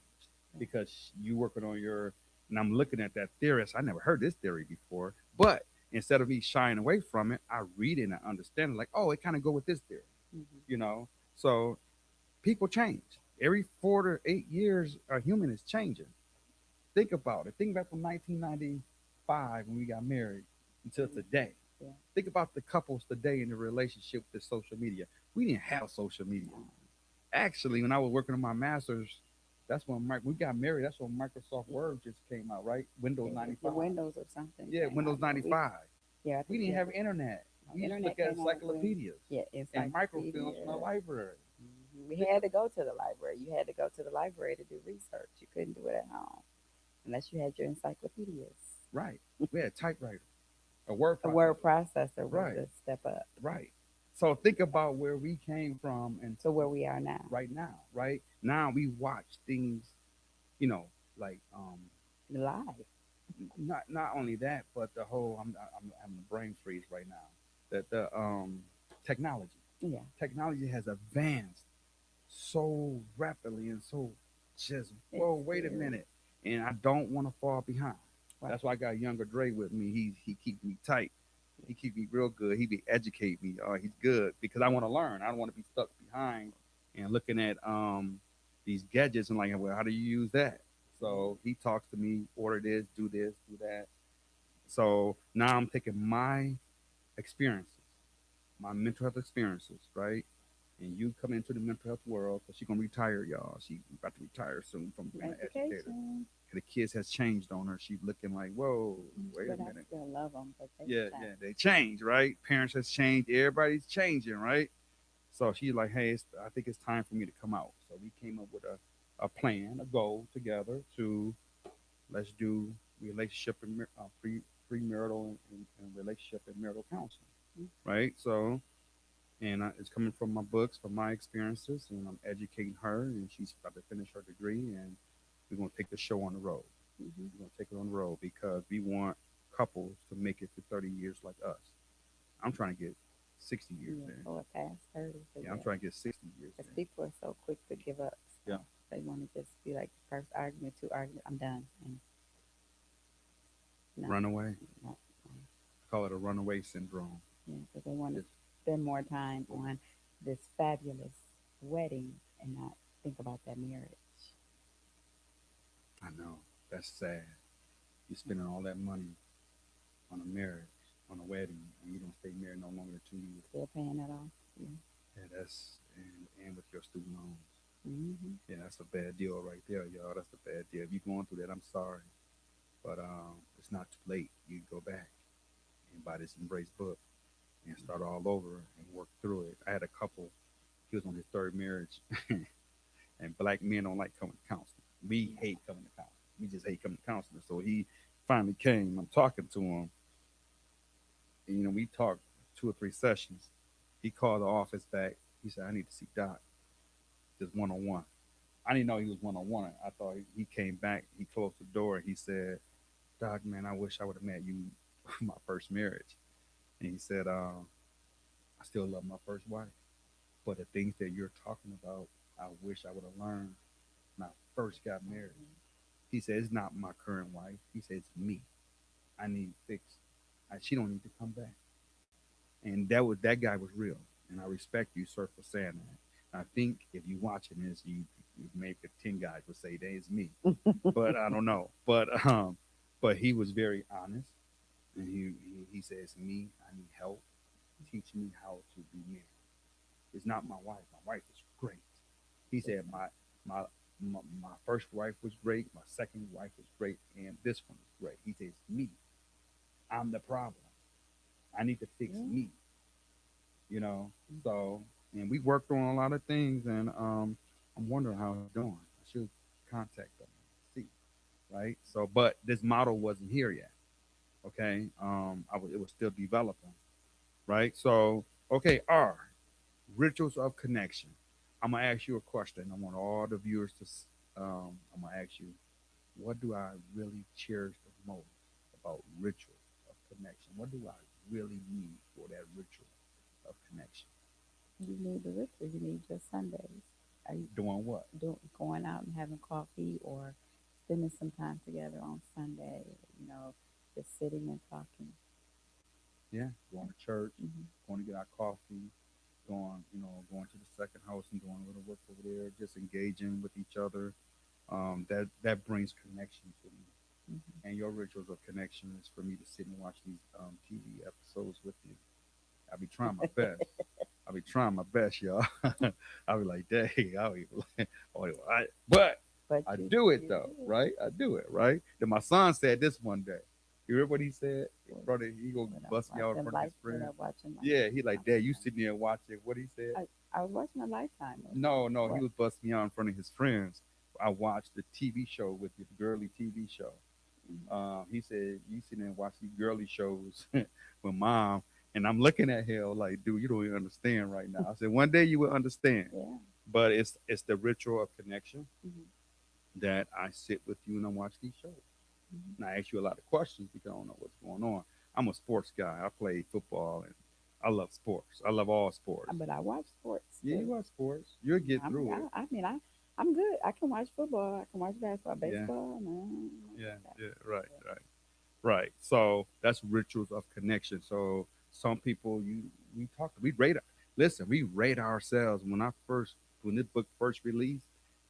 S1: because you working on your. And I'm looking at that theorist. I never heard this theory before, but instead of me shying away from it, I read it and I understand it. Like, oh, it kind of go with this theory,
S2: Mm-hmm.
S1: you know. So people change every 4 to 8 years. A human is changing. Think about it. Think back from 1995 when we got married until today.
S2: Yeah.
S1: Think about the couples today in the relationship with social media. We didn't have social media.
S2: No.
S1: Actually, when I was working on my master's, that's when we got married. That's when Microsoft Word just came out, right? Windows
S2: The
S1: 95.
S2: Windows or something
S1: Yeah,
S2: came
S1: Windows
S2: out, but
S1: 95.
S2: yeah, I
S1: We
S2: think
S1: didn't
S2: yeah,
S1: have internet.
S2: no,
S1: We used to
S2: internet
S1: look at
S2: came out when
S1: encyclopedias
S2: yeah,
S1: and microfilms
S2: encyclopedia.
S1: from the library.
S2: We had to go to the library. You had to go to the library to do research. You couldn't do it at home unless you had your encyclopedias.
S1: Right. We had typewriter, a word
S2: A word
S1: processor.
S2: processor was
S1: Right.
S2: a step up
S1: Right. So think about where we came from and
S2: to where we are now.
S1: right now, right? Now we watch things, you know, like
S2: Live.
S1: not only that, but the whole I'm having a brain freeze right now. That the technology
S2: Yeah.
S1: technology has advanced so rapidly and so just whoa,
S2: It's
S1: wait a
S2: scary.
S1: minute, and I don't want to fall behind.
S2: Right.
S1: That's why I got younger Dre with me. He keeps me tight. He keeps me real good. He be educate me. He's good because I want to learn. I don't want to be stuck behind and looking at these gadgets and like, well, how do you use that? So he talks to me, order this, do that. So now I'm taking my experiences, my mental health experiences, right? And you come into the mental health world because she's gonna retire, y'all. She about to retire soon from being an educator.
S2: Education.
S1: And the kids has changed on her. She's looking like, whoa, wait a
S2: But I
S1: minute.
S2: still love them. But they
S1: Yeah,
S2: change.
S1: yeah, they change, right? Parents has changed. Everybody's changing, right? So she's like, hey, I think it's time for me to come out. So we came up with a plan, a goal together to let's do relationship and premarital and relationship and marital counseling,
S2: Mhm.
S1: right? So, and it's coming from my books, from my experiences, and I'm educating her, and she's about to finish her degree, and we're gonna take the show on the road.
S2: Mhm.
S1: We're gonna take it on the road because we want couples to make it to 30 years like us. I'm trying to get 60 years
S2: Yeah.
S1: in.
S2: Or past 30. But
S1: Yeah, I'm
S2: yeah.
S1: trying to get 60 years
S2: Because
S1: in.
S2: people are so quick to give up.
S1: Yeah,
S2: So they want to just be like, first argument, two argument, I'm done. And no,
S1: runaway.
S2: no,
S1: I call it a runaway syndrome.
S2: yeah, because they want to
S1: It's,
S2: spend more time on this fabulous wedding and not think about that marriage.
S1: I know that's sad. You're spending all that money on a marriage, on a wedding, and you don't stay married no longer than 2 years.
S2: Still paying it off. Yeah.
S1: Yeah, that's and with your student loans.
S2: Mm-hmm.
S1: Yeah, that's a bad deal right there, y'all. That's a bad deal. If you're going through that, I'm sorry, but it's not too late. You can go back and buy this Embrace book and start all over and work through it. I had a couple. He was on his third marriage, and black men don't like coming to counseling. We hate coming to counseling. We just hate coming to counseling. So he finally came. I'm talking to him, and we talked 2 or 3 sessions. He called the office back. He said, "I need to see Doc, just one on one." I didn't know he was one on one. I thought he came back. He closed the door. He said, "Doc, man, I wish I would have met you my first marriage." And he said, "I still love my first wife, but the things that you're talking about, I wish I would have learned when I first got married." He said, "It's not my current wife." He said, "It's me. I need fixed. She don't need to come back." And that guy was real, and I respect you, sir, for saying that. I think if you watching this, you maybe 10 guys would say that is me, but I don't know. But he was very honest, and he says, "Me, I need help. Teach me how to be married. It's not my wife. My wife is great." He said, My my first wife was great. My second wife was great, and this one is great." He says, "Me, I'm the problem. I need to fix
S2: Yeah.
S1: me." You know. So, and we worked on a lot of things, and I'm wondering how he's doing. I should contact him, see, right? So, but this model wasn't here yet. Okay, it was still developing, right? So, okay, rituals of connection. I'm gonna ask you a question. I want all the viewers to. I'm gonna ask you, what do I really cherish the most about rituals of connection? What do I really need for that ritual of connection?
S2: You need the ritual. You need your Sundays. Are you
S1: Doing what?
S2: going out and having coffee or spending some time together on Sunday? You know, just sitting and talking.
S1: Yeah, going to church,
S2: Hmm.
S1: going to get our coffee, going to the second house and doing a little work over there, just engaging with each other. That brings connection to me.
S2: Hmm.
S1: And your rituals of connection is for me to sit and watch these TV episodes with you. I'll be trying my best. I'll be trying my best, y'all. I'll be like, dang, I'll be like, oh, but
S2: But
S1: I
S2: you
S1: do it
S2: you
S1: though,
S2: do
S1: right? I do it, right? Then my son said this one day. You remember what he said?
S2: it.
S1: Brother, he go bust me out in front of his
S2: When
S1: friend.
S2: I'm watching
S1: Yeah, he like, Dad, you
S2: Lifetime.
S1: sitting there and watching. What he said?
S2: I was watching a Lifetime movie.
S1: No, no, he
S2: What?
S1: was busting me out in front of his friends. I watched the TV show with you, the girly TV show.
S2: Hmm.
S1: He said, "You sitting there and watch these girly shows with mom," and I'm looking at him like, "Dude, you don't even understand right now." I said, "One day you will understand."
S2: Yeah.
S1: But it's the ritual of connection
S2: Hmm.
S1: that I sit with you and I watch these shows.
S2: Hmm.
S1: And I ask you a lot of questions because I don't know what's going on. I'm a sports guy. I play football and I love sports. I love all sports.
S2: But I watch sports
S1: Yeah, you
S2: too.
S1: watch sports. You'll get through it.
S2: I mean, I'm good. I can watch football. I can watch basketball,
S1: Yeah,
S2: baseball. No,
S1: yeah,
S2: okay.
S1: yeah. Right, right. Right. So that's rituals of connection. So some people we rate listen, we rate ourselves. When this book first released,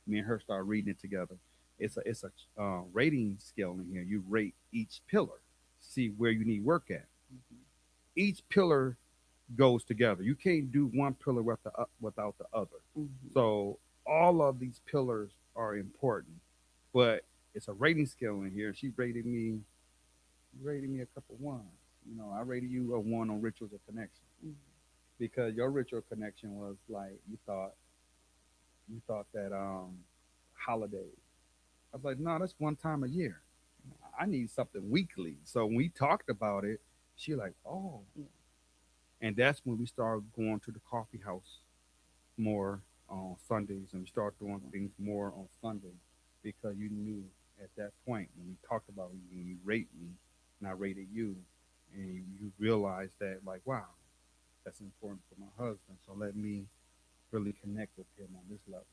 S1: me and her started reading it together. It's a rating scale in here. You rate each pillar, see where you need work at.
S2: Hmm.
S1: Each pillar goes together. You can't do one pillar without the other.
S2: Hmm.
S1: So all of these pillars are important, but it's a rating scale in here. She rated me you rated me a couple ones. I rated you a one on rituals of connection
S2: Hmm.
S1: because your ritual connection was like you thought that holidays. I was like, no, that's one time a year. I need something weekly. So when we talked about it, she like, oh,
S2: Yeah.
S1: and that's when we started going to the coffee house more on Sundays, and we started doing things more on Sunday because you knew at that point when we talked about you rate me, and I rated you, and you realized that like, wow, that's important for my husband. So let me really connect with him on this level.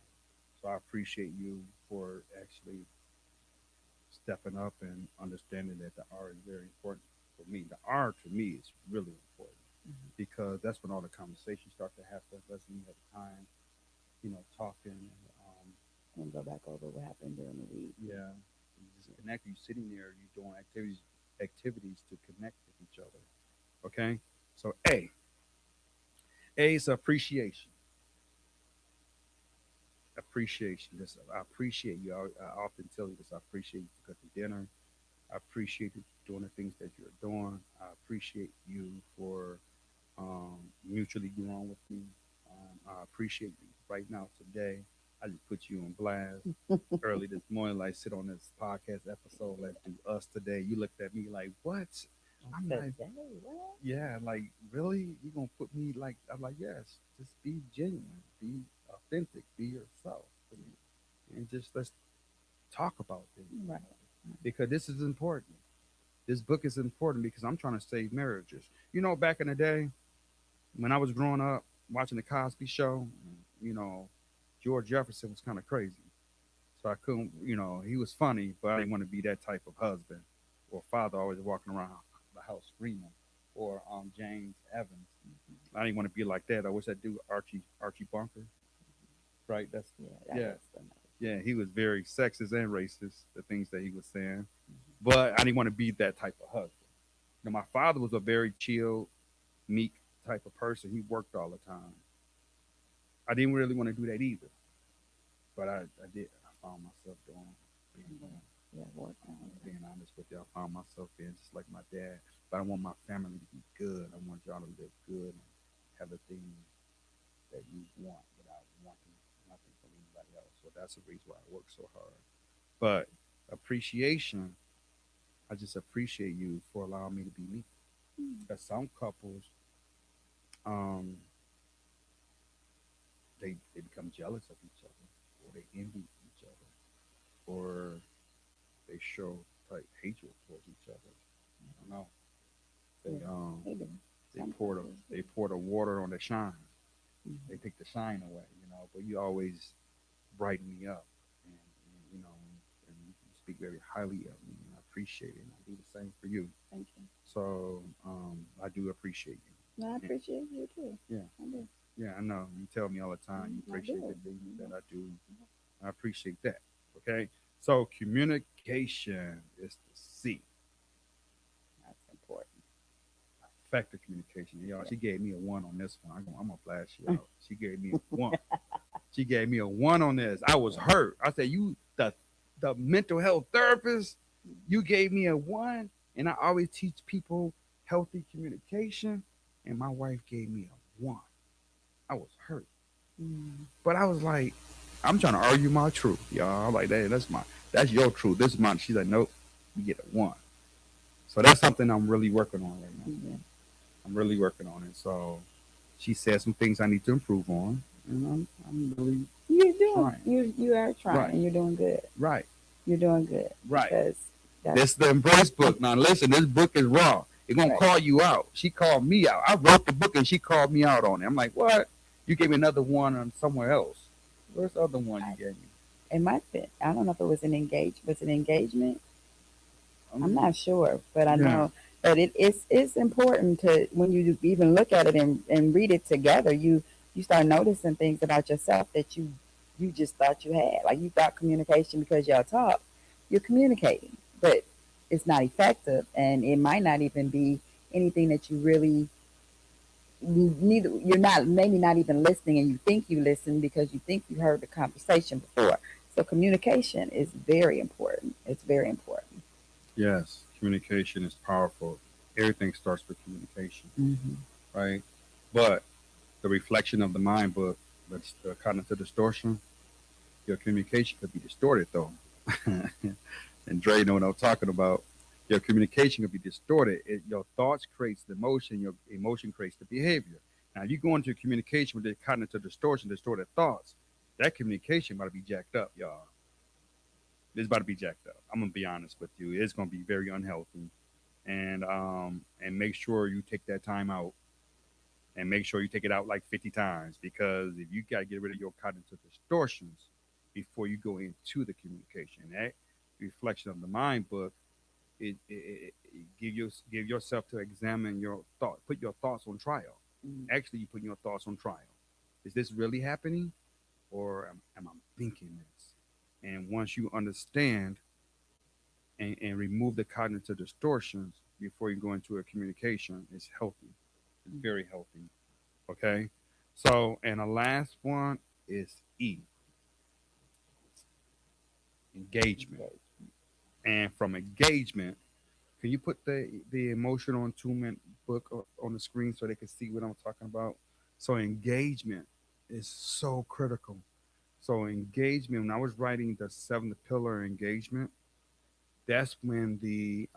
S1: So I appreciate you for actually stepping up and understanding that the art is very important for me. The art to me is really important
S2: Hmm.
S1: because that's when all the conversations start to happen. That's when you have time, talking.
S2: And go back over what happened during the week.
S1: Yeah, you just connect. You sitting there, you doing activities to connect with each other. Okay, so A is appreciation. Appreciation. This I appreciate you. I often tell you this. I appreciate you for cooking dinner. I appreciate you doing the things that you're doing. I appreciate you for mutually growing with me. I appreciate you right now today. I just put you on blast early this morning, like sit on this podcast episode. Let's do us today. You looked at me like, what? I'm like,
S2: Today, what?
S1: yeah, like really? You gonna put me like? I'm like, yes. Just be genuine, be authentic, be yourself, and just let's talk about things
S2: Right.
S1: because this is important. This book is important because I'm trying to save marriages. Back in the day when I was growing up watching the Cosby Show, you know, George Jefferson was kind of crazy. So I couldn't, he was funny, but I didn't want to be that type of husband or father always walking around the house screaming. Or James Evans. I didn't want to be like that. I wish I do Archie Bunker. Right? That's
S2: Yeah, that
S1: yeah.
S2: was another.
S1: Yeah, he was very sexist and racist, the things that he was saying.
S2: Hmm.
S1: But I didn't want to be that type of husband. My father was a very chill, meek type of person. He worked all the time. I didn't really want to do that either. But I did. I found myself doing being
S2: Yeah, yeah, work on it.
S1: being honest with you. I found myself being just like my dad. But I want my family to be good. I want y'all to live good and have the things that you want without wanting nothing from anybody else. So that's the reason why I work so hard. But appreciation, I just appreciate you for allowing me to be me.
S2: Mm.
S1: Because some couples, um, they become jealous of each other, or they envy each other, or they show like hatred towards each other. I don't know. They
S2: Yeah, they do.
S1: they
S2: Some
S1: pour the
S2: people
S1: they
S2: do.
S1: pour the water on the shine. They
S2: Mhm.
S1: take the shine away, But you always brighten me up, and you speak very highly of me, and I appreciate it. And I do the same for you.
S2: Thank you.
S1: So I do appreciate
S2: No, I
S1: you.
S2: appreciate you too.
S1: Yeah,
S2: I do.
S1: yeah, I know. You tell me all the time you
S2: I
S1: appreciate the
S2: do.
S1: things that
S2: Mhm.
S1: I do. I appreciate that. Okay, so communication is the C.
S2: That's important.
S1: Effective communication. Y'all,
S2: Yeah.
S1: she gave me a one on this one. I'm gonna flash you out. She gave me a one. She gave me a one on this. I was hurt. I said, "You, the mental health therapist, you gave me a one." And I always teach people healthy communication, and my wife gave me a one. I was hurt,
S2: Mm.
S1: but I was like, I'm trying to argue my truth, y'all. I'm like, hey, that's your truth. This is mine. She's like, nope, you get a one. So that's something I'm really working on right now.
S2: Yeah.
S1: I'm really working on it. So she said some things I need to improve on, and I'm really
S2: You're doing.
S1: trying.
S2: You are trying,
S1: Right,
S2: and you're doing good.
S1: right,
S2: You're doing good
S1: right.
S2: because that's
S1: This is the embrace book. Now listen, this book is raw. It's gonna
S2: right.
S1: call you out. She called me out. I wrote the book and she called me out on it. I'm like, what? You gave me another one on somewhere else. Where's the other one you gave me?
S2: It might be. I don't know if it was an engagement. I'm
S1: Um,
S2: not sure, but I
S1: yeah,
S2: know that it's important to when you even look at it and read it together, you start noticing things about yourself that you just thought you had. Like you thought communication because y'all talk, you're communicating, but it's not effective, and it might not even be anything that you really neither. You're not maybe not even listening, and you think you listen because you think you heard the conversation before. So communication is very important. It's very important.
S1: yes. Communication is powerful. Everything starts with communication,
S2: Hmm.
S1: right? But the reflection of the mind book, that's the cognitive distortion. Your communication could be distorted though. And Dre know what I'm talking about. Your communication could be distorted. Your thoughts creates the emotion. Your emotion creates the behavior. Now, if you go into communication with the cognitive distortion, distorted thoughts, that communication about to be jacked up, y'all. It's about to be jacked up. I'm gonna be honest with you. It's gonna be very unhealthy, and make sure you take that time out, and make sure you take it out like 50 times, because if you gotta get rid of your cognitive distortions before you go into the communication, that reflection of the mind book, it give yourself to examine your thought, put your thoughts on trial.
S2: Mm.
S1: Actually, you put your thoughts on trial. Is this really happening, or am I thinking this? And once you understand and remove the cognitive distortions before you go into a communication, it's healthy. It's
S2: Mm.
S1: very healthy. Okay. So, and the last one is E, engagement.
S2: Okay.
S1: And from engagement, can you put the emotional attunement book on the screen so they can see what I'm talking about? So engagement is so critical. So engagement. When I was writing the seventh pillar engagement, that's when the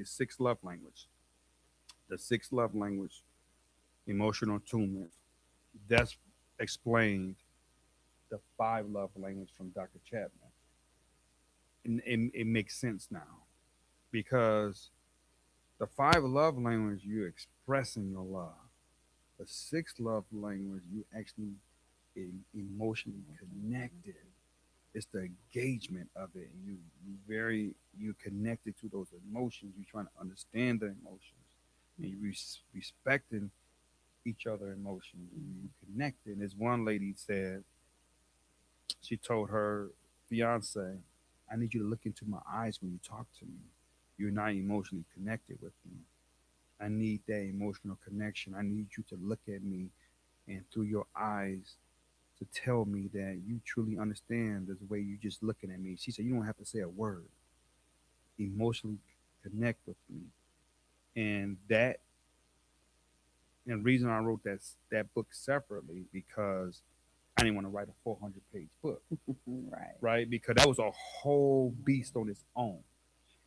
S1: sixth love language, the sixth love language, emotional attunement. That's explained the five love language from Dr. Chapman, and it makes sense now because the five love language, you're expressing your love. The sixth love language, you actually emotionally connected. It's the engagement of it. You connected to those emotions. You're trying to understand the emotions, and you respecting each other emotions. And you connected. As one lady said, she told her fiance, "I need you to look into my eyes when you talk to me. You're not emotionally connected with me. I need that emotional connection. I need you to look at me and through your eyes to tell me that you truly understand the way you just looking at me." She said, "You don't have to say a word. Emotionally connect with me." And the reason I wrote that book separately because I didn't want to write a 400-page book,
S2: Right.
S1: right? Because that was a whole beast on its own.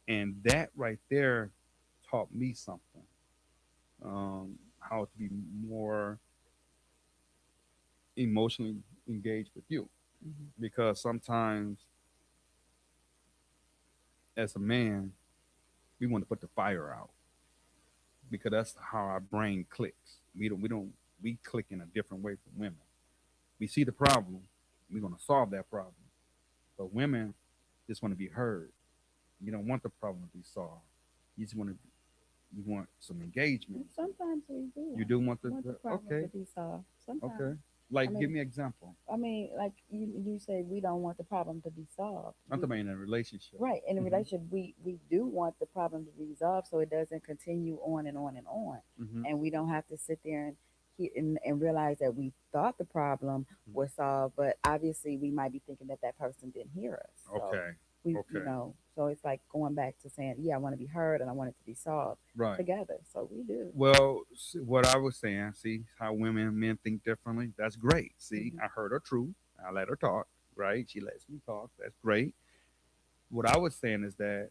S1: And that right there taught me something, how to be more emotionally engaged with you.
S2: Hmm.
S1: Because sometimes, as a man, We want to put the fire out because that's how our brain clicks. We click in a different way from women. We see the problem, we're gonna solve that problem. But women just want to be heard. You don't want the problem to be solved. You just want to you want some
S2: And
S1: engagement.
S2: sometimes we do
S1: You do want
S2: want the problem to
S1: okay,
S2: be solved.
S1: okay.
S2: Sometimes. I
S1: Like give
S2: mean,
S1: me an example.
S2: like you say, we don't want the problem to be solved.
S1: I'm talking about in a relationship.
S2: Right, in a
S1: Hmm.
S2: relationship, we do want the problem to be resolved so it doesn't continue on and on and on,
S1: Hmm.
S2: and we don't have to sit there and realize that we thought the problem
S1: Hmm.
S2: was solved, but obviously we might be thinking that that person didn't hear us. So
S1: Okay.
S2: we,
S1: Okay.
S2: so it's like going back to saying, yeah, I want to be heard and I want it to be solved
S1: Right.
S2: together. So we do.
S1: Well, what I was saying, see how women and men think differently. That's great. See,
S2: Hmm.
S1: I heard her truth. I let her talk. Right? She lets me talk. That's great. What I was saying is that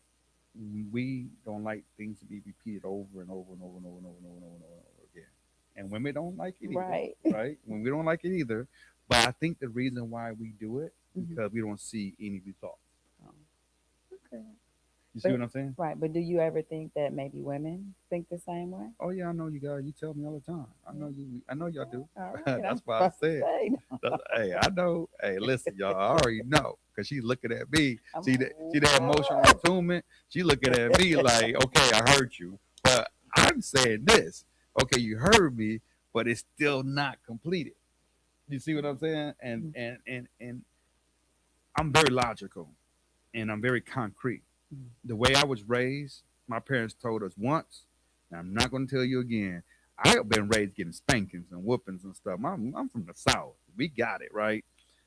S1: we don't like things to be repeated over and over and over and over and over and over and over and over, and over again. And women don't like it either,
S2: Right.
S1: right? When we don't like it either. But I think the reason why we do it
S2: Hmm.
S1: because we don't see any results.
S2: Oh, okay.
S1: You see
S2: But
S1: what I'm saying?
S2: right, but do you ever think that maybe women think the same way?
S1: Oh yeah, I know you guys. You tell me all the time. I
S2: Yeah.
S1: know you. I know y'all
S2: Okay.
S1: do.
S2: All right. I
S1: That's
S2: was
S1: why I
S2: about to
S1: said.
S2: say.
S1: Hey, I know. Hey, listen, y'all. I already know because she's looking at me.
S2: I'm
S1: See that emotional attunement. She looking at me like, okay, I heard you, but I'm saying this. Okay, you heard me, but it's still not completed. You see what I'm saying? And I'm very logical and I'm very concrete. The way I was raised, my parents told us once, and I'm not going to tell you again. I have been raised getting spankings and whoopings and stuff. I'm from the South. We got it, right?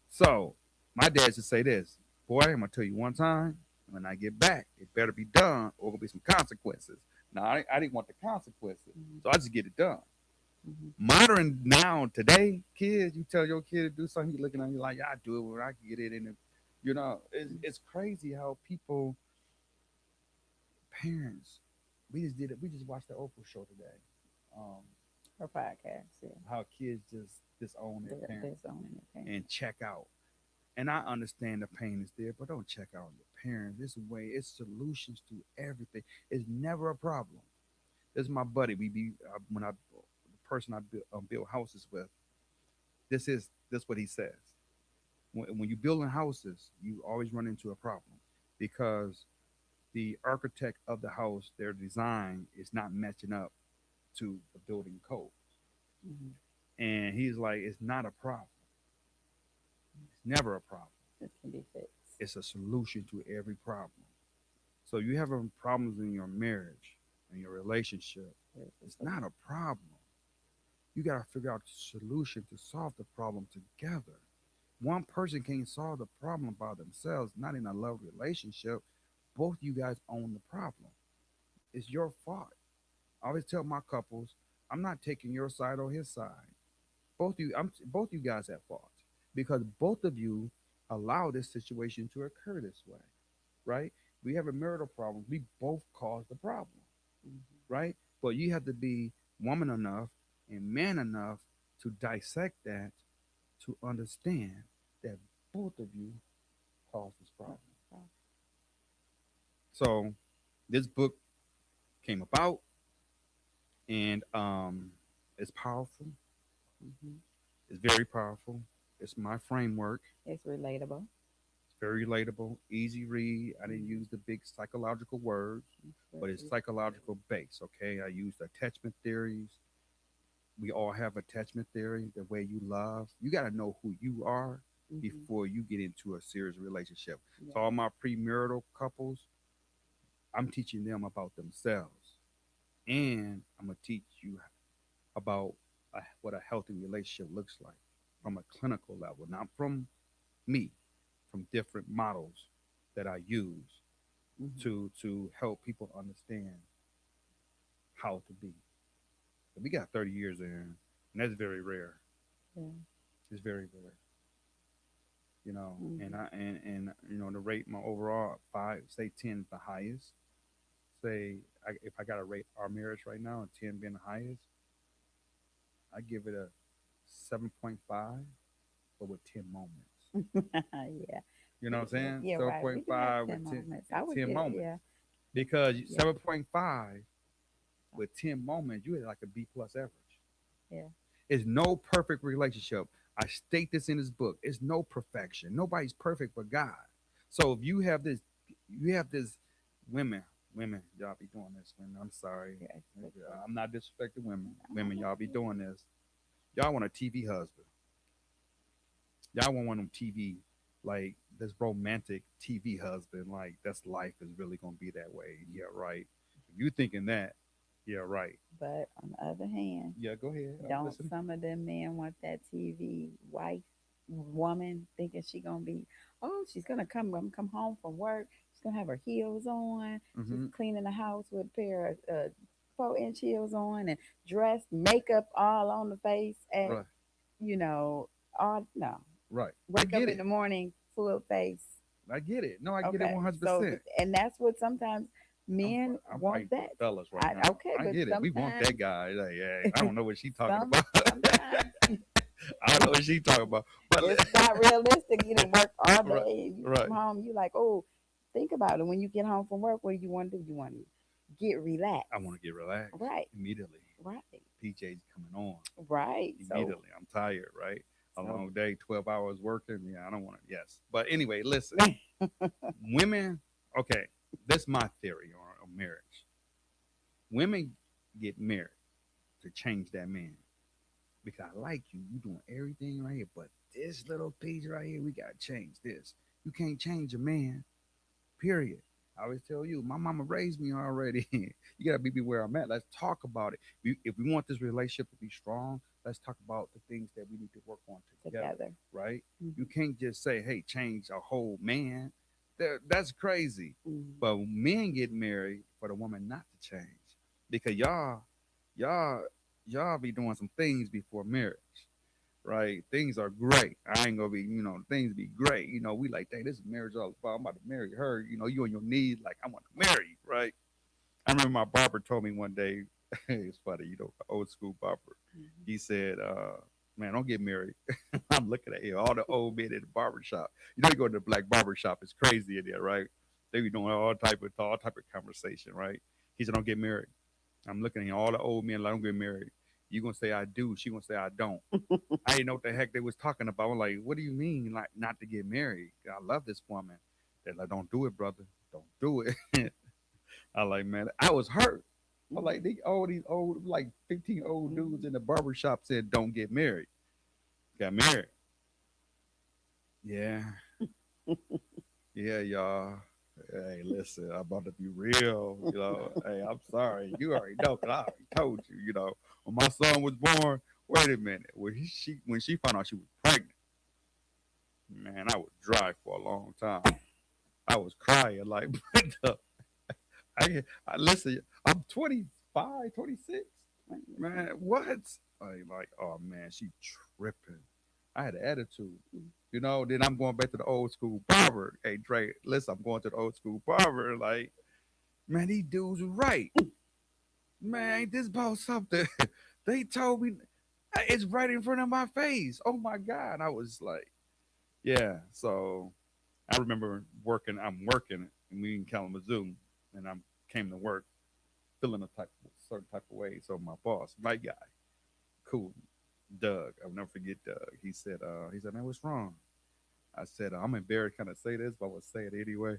S1: So my dad used to say this, boy, I'm going to tell you one time, when I get back, it better be done or there'll be some consequences. Now, I didn't want the consequences,
S2: Mhm.
S1: so I just get it done.
S2: Mhm.
S1: Modern now, today, kids, you tell your kid to do something, you looking at you like, yeah, I do it where I can get it in. It's crazy how people parents, we just did it. We just watched the Oprah show today. Um,
S2: Her podcast, yeah.
S1: how kids just disown their
S2: They're
S1: parents
S2: zoning their
S1: and
S2: parents.
S1: check out. And I understand the pain is there, but don't check out on your parents. This way, it's solutions to everything. It's never a problem. This is my buddy. We be when I the person I build houses with. This what he says. When you building houses, you always run into a problem because the architect of the house, their design is not matching up to the building code.
S2: Hmm.
S1: And he's like, it's not a problem. It's never a problem.
S2: It can be fixed.
S1: It's a solution to every problem. So you having problems in your marriage, in your relationship,
S2: There's a
S1: it's not a problem. You got to figure out a solution to solve the problem together. One person can't solve the problem by themselves, not in a love relationship. Both you guys own the problem. It's your fault. I always tell my couples, I'm not taking your side or his side. Both you guys at fault because both of you allow this situation to occur this way, right? We have a marital problem. We both caused the problem,
S2: Mhm.
S1: right? But you have to be woman enough and man enough to dissect that to understand that both of you caused this problem. So this book came about and it's powerful.
S2: Mhm.
S1: It's very powerful. It's my framework.
S2: It's relatable.
S1: It's very relatable, easy read. I didn't
S2: Mhm.
S1: use the big psychological words,
S2: It's
S1: but it's
S2: very-
S1: psychological base. Okay, I used attachment theories. We all have attachment theory. The way you love, you got to know who you are
S2: Mhm.
S1: before you get into a serious relationship.
S2: Yeah.
S1: So all my premarital couples, I'm teaching them about themselves, and I'm gonna teach you about what a healthy relationship looks like from a clinical level, not from me, from different models that I use
S2: Mhm.
S1: to help people understand how to be. We got 30 years in, and that's very rare.
S2: Yeah.
S1: It's very rare, And
S2: Mhm.
S1: to rate my overall five, say 10 is the highest. If I got to rate our marriage right now, and 10 being the highest, I give it a 7.5, but with 10 moments.
S2: Yeah.
S1: You know
S2: We
S1: what I'm
S2: do.
S1: saying?
S2: Yeah.
S1: Seven
S2: Right. We
S1: point
S2: do have
S1: five
S2: 10
S1: with 10,
S2: moments. I would
S1: 10
S2: get. Yeah.
S1: moments. because
S2: Yeah.
S1: 7.5 with 10 moments, you had like a B plus average.
S2: Yeah.
S1: It's no perfect relationship. I state this in this book. It's no perfection. Nobody's perfect but God. So if you have this women, women, y'all be doing this. Women, I'm sorry.
S2: Yeah.
S1: I'm not disrespecting women. Women, y'all be doing this. Y'all want a TV husband. Y'all want one of them TV, like this romantic TV husband. Like that's life is really gonna be that way. Yeah, right. If you thinking that, yeah, right.
S2: But on the other hand,
S1: Yeah, go ahead. I'm
S2: don't
S1: listening.
S2: some of them men want that TV wife woman thinking she gonna be, oh, she's gonna come home from work. She's gonna have her heels on. She's
S1: Mm-hmm.
S2: cleaning the house with a pair of 4 inch heels on and dressed, makeup all on the face. At
S1: Right.
S2: you know, all no.
S1: Right. I
S2: Wake up
S1: get
S2: in
S1: it.
S2: the morning, full face.
S1: I get it. No, I get it
S2: Okay,
S1: one hundred
S2: so
S1: percent.
S2: and that's what sometimes men
S1: I'm
S2: want
S1: fighting for
S2: that.
S1: the fellas right now.
S2: Okay,
S1: I
S2: but
S1: get it. We want
S2: sometimes
S1: that guy. Like, yeah, I don't know what she talking
S2: some
S1: about.
S2: sometimes
S1: I don't know what she talking about. But
S2: it's not realistic. You didn't work all
S1: right,
S2: day. You come
S1: right.
S2: home, you like, oh, think about it. When you get home from work, what do you want to do? You want to get relaxed.
S1: I want to get relaxed
S2: Right,
S1: immediately.
S2: right,
S1: PJ's coming on
S2: right.
S1: immediately. I'm tired. Right. A
S2: So
S1: long day, 12 hours working. Yeah, I don't want to. Yes. But anyway, listen. Women. Okay, that's my theory on marriage. Women get married to change that man because I like you. You doing everything right here, but this little piece right here, we gotta change this. You can't change a man. Period. I always tell you, my mama raised me already. You gotta meet me where I'm at. Let's talk about it. If we want this relationship to be strong, let's talk about the things that we need to work on together.
S2: together.
S1: Right? You
S2: Hmm.
S1: can't just say, "Hey, change a whole man." That's crazy.
S2: Hmm.
S1: But men get married for the woman not to change because y'all, y'all be doing some things before marriage, right? Things are great. I ain't gonna be, things be great. We like, hey, this is marriage all about. I'm about to marry her. You on your knees, like, I want to marry you, right? I remember my barber told me one day, it's funny, old school barber.
S2: Hmm.
S1: He said, man, don't get married. I'm looking at you, all the old men in the barber shop. You go to the black barber shop, it's crazy in there, right? They be doing all type of conversation, right? He said, don't get married. I'm looking at all the old men like, don't get married. You gonna say I do, she gonna say I don't. I didn't know what the heck they was talking about. I'm like, what do you mean, like not to get married? I love this woman. They're like, don't do it, brother. Don't do it. I like, man, I was hurt. I'm like, all these old, like 15 old dudes in the barber shop said, don't get married. Got married. Yeah, yeah, y'all. Hey, listen, I'm about to be real. Hey, I'm sorry. You already know, cause I already told you. When my son was born. Wait a minute. When she found out she was pregnant, man, I was dry for a long time. I was crying like, listen. I'm 25, 26. Man, what? Like, oh man, she tripping. I had an attitude. Then I'm going back to the old school barber. Hey, Dre, listen, I'm going to the old school barber. Like, man, these dudes were right. Man, ain't this about something? They told me it's right in front of my face. Oh my God. I was like, yeah. So I remember I'm working and we in Kalamazoo and I came to work feeling certain type of way. So my boss, white guy, cool, Doug, I'll never forget Doug. He said, man, what's wrong? I said, I'm embarrassed kind of say this, but I would say it anyway.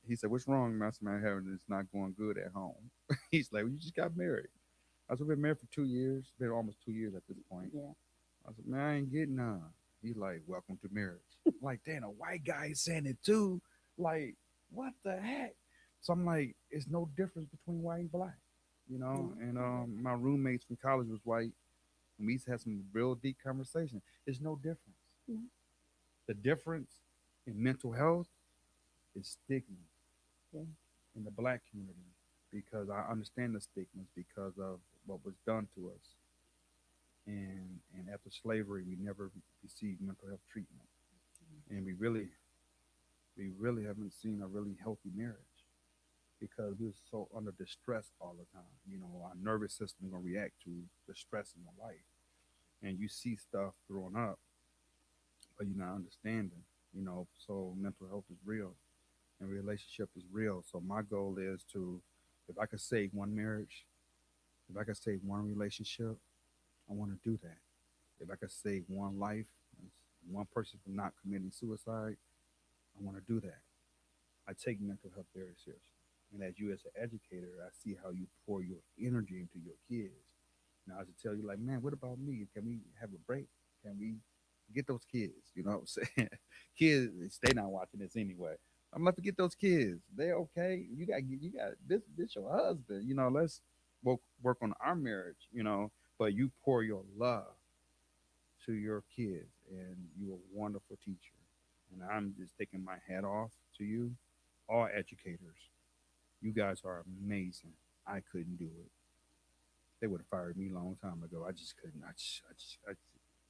S1: He said, what's wrong, Master Man? Having it's not going good at home. He's like, well, you just got married. I said, we've been married for 2 years. Been almost 2 years at this point.
S2: Yeah.
S1: I said, man, I ain't getting none. He's like, welcome to marriage. I'm like, damn, a white guy is saying it too. Like, what the heck? So I'm like, it's no difference between white and black, And my roommates from college was white, and we used to have some real deep conversation. There's no difference.
S2: Mhm.
S1: The difference in mental health is stigma
S2: Yeah.
S1: in the black community because I understand the stigmas because of what was done to us. And after slavery, we never received mental health treatment, and we really haven't seen a really healthy marriage because we're so under distress all the time. Our nervous system gonna react to the stress in your life, and you see stuff growing up, but you're not understanding. So mental health is real. and relationship is real. So my goal is to, if I could save one marriage, if I could save one relationship, I want to do that. If I could save one life, one person from not committing suicide, I want to do that. I take mental health very seriously. And as you, as an educator, I see how you pour your energy into your kids. Now, I should tell you, like, man, what about me? Can we have a break? Can we get those kids? You know what I'm saying? Kids, they not watching this anyway. I'm about to get those kids. They okay. You got this your husband. You know, let's work on our marriage. You know, but you pour your love to your kids, and you're a wonderful teacher. And I'm just taking my hat off to you, all educators. You guys are amazing. I couldn't do it. They would have fired me a long time ago. I just couldn't.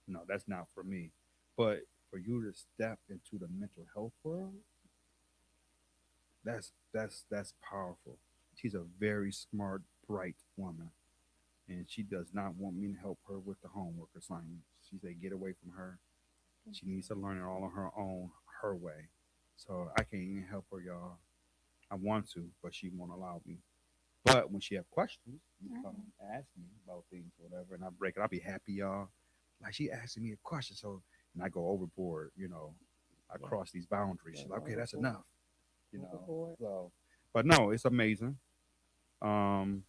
S1: No, that's not for me. But for you to step into the mental health world, that's powerful. She's a very smart, bright woman, and she does not want me to help her with the homework assignments. She said, "Get away from her. She needs to learn it all on her own, her way." So I can't even help her, y'all. I want to, but she won't allow me. But when she have questions, you come
S2: Mhm.
S1: ask me about things or whatever, and I break it. I'll be happy, y'all. Like she asking me a question, so and I go overboard. You know, I
S2: Yeah,
S1: cross these boundaries.
S2: yeah,
S1: She's like, okay, that's
S2: overboard,
S1: enough. You know,
S2: overboard.
S1: so but no, it's amazing. Um,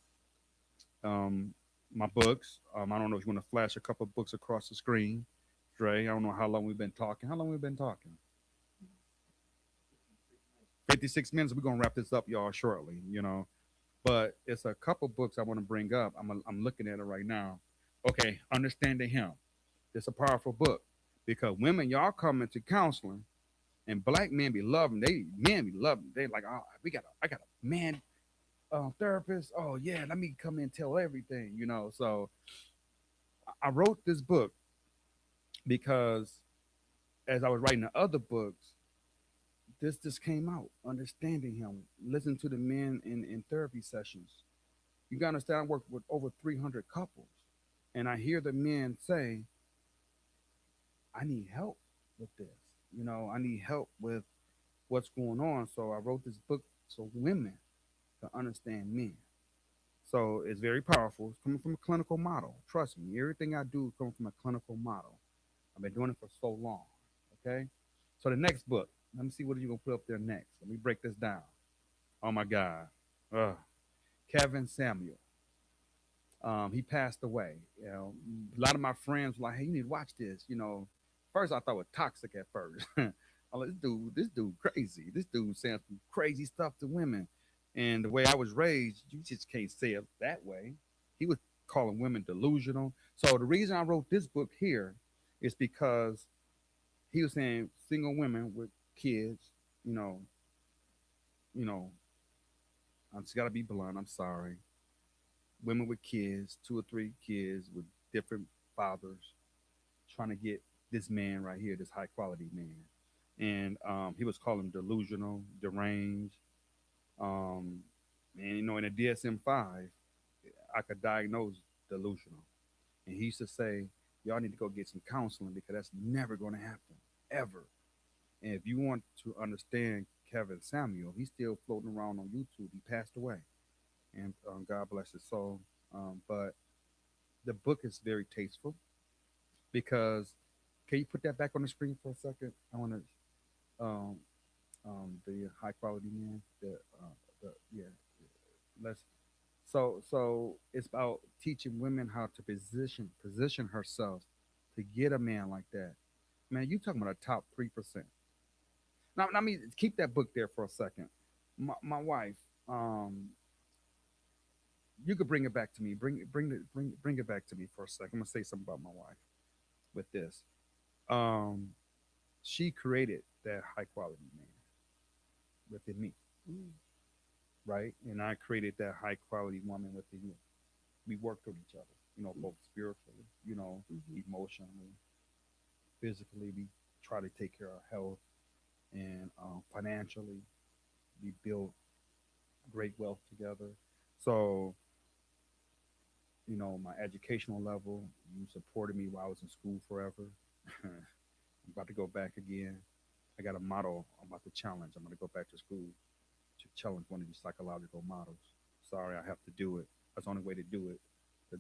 S1: um, my books. I don't know if you want to flash a couple of books across the screen, Dre. I don't know how long we've been talking. How long we've been talking? 56 minutes. We're gonna wrap this up, y'all, shortly. You know, but it's a couple books I want to bring up. I'm looking at it right now. Okay, Understanding Him. It's a powerful book because women, y'all come into counseling, and black men be loving. They men be loving. They like, oh, I got a man therapist. Oh yeah, let me come in and tell everything. You know, so I wrote this book because as I was writing the other books, this just came out. Understanding Him. Listen to the men in therapy sessions. You gotta understand, I worked with over 300 couples, and I hear the men say, "I need help with this. You know, I need help with what's going on." So I wrote this book so women can understand men. So it's very powerful. It's coming from a clinical model. Trust me, everything I do is coming from a clinical model. I've been doing it for so long. Okay. So the next book. Let me see what are you gonna put up there next. Let me break this down. Oh my God. Ugh. Kevin Samuel. He passed away. You know, a lot of my friends were like, "Hey, you need to watch this." You know, first I thought it was toxic at first. I'm like, this dude, crazy. This dude saying some crazy stuff to women, and the way I was raised, you just can't say it that way. He was calling women delusional. So the reason I wrote this book here is because he was saying single women with kids, you know, you know, I just gotta be blunt. I'm sorry, women with kids, 2 or 3 kids with different fathers, trying to get this man right here, this high quality man. And he was calling him delusional, deranged. Um, and you know, in a DSM-5, I could diagnose delusional. And he used to say, "Y'all need to go get some counseling because that's never going to happen, ever." And if you want to understand Kevin Samuel, he's still floating around on YouTube. He passed away, and God bless his soul. But the book is very tasteful because can you put that back on the screen for a second? I want to the high quality man. The yeah. Let's so it's about teaching women how to position herself to get a man like that. Man, you talking about a top 3%. Now, I mean, keep that book there for a second. My wife, you could bring it back to me. Bring it back to me for a second. I'm gonna say something about my wife with this. Um, she created that high quality man within me,
S2: Mm.
S1: right? And I created that high quality woman within you. We worked with each other, you know, both spiritually, you know,
S2: Mm-hmm.
S1: emotionally, physically. We try to take care of our health and financially. We built great wealth together. So, you know, my educational level, you supported me while I was in school forever. I'm about to go back again. I got a model I'm about to challenge. I'm going to go back to school to challenge one of these psychological models. Sorry, I have to do it. That's the only way to do it, to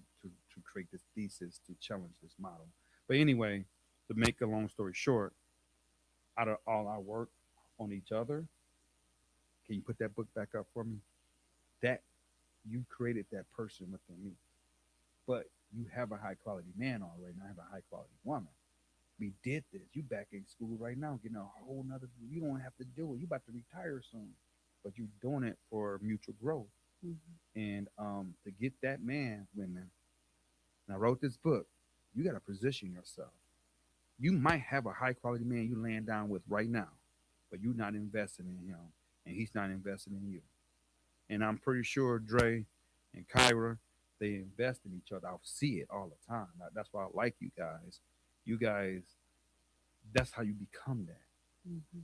S1: create this thesis to challenge this model. But anyway, to make a long story short, out of all our work on each other, can you put that book back up for me? That you created that person within me, but you have a high quality man already. And I have a high quality woman. We did this. You back in school right now, getting a whole nother. You don't have to do it. You about to retire soon, but you doing it for mutual growth.
S2: Mm-hmm.
S1: And to get that man, women. And I wrote this book. You got to position yourself. You might have a high quality man you laying down with right now, but you're not investing in him, and he's not investing in you. And I'm pretty sure Dre and Kyra, they invest in each other. I see it all the time. That's why I like you guys. You guys, that's how you become that.
S2: Mm-hmm.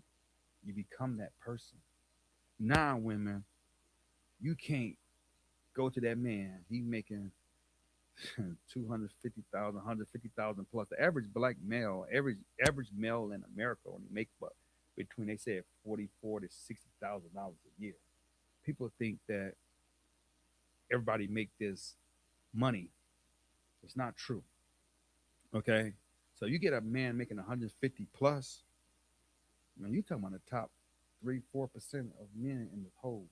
S1: You become that person. Now, women, you can't go to that man. He making 250,000, 150,000 plus. The average black male, average male in America only make what between they said 44 to $60,000 a year. People think that everybody make this money. It's not true. Okay, so you get a man making 150 plus. Man, you talking about the top 3-4% of men in the whole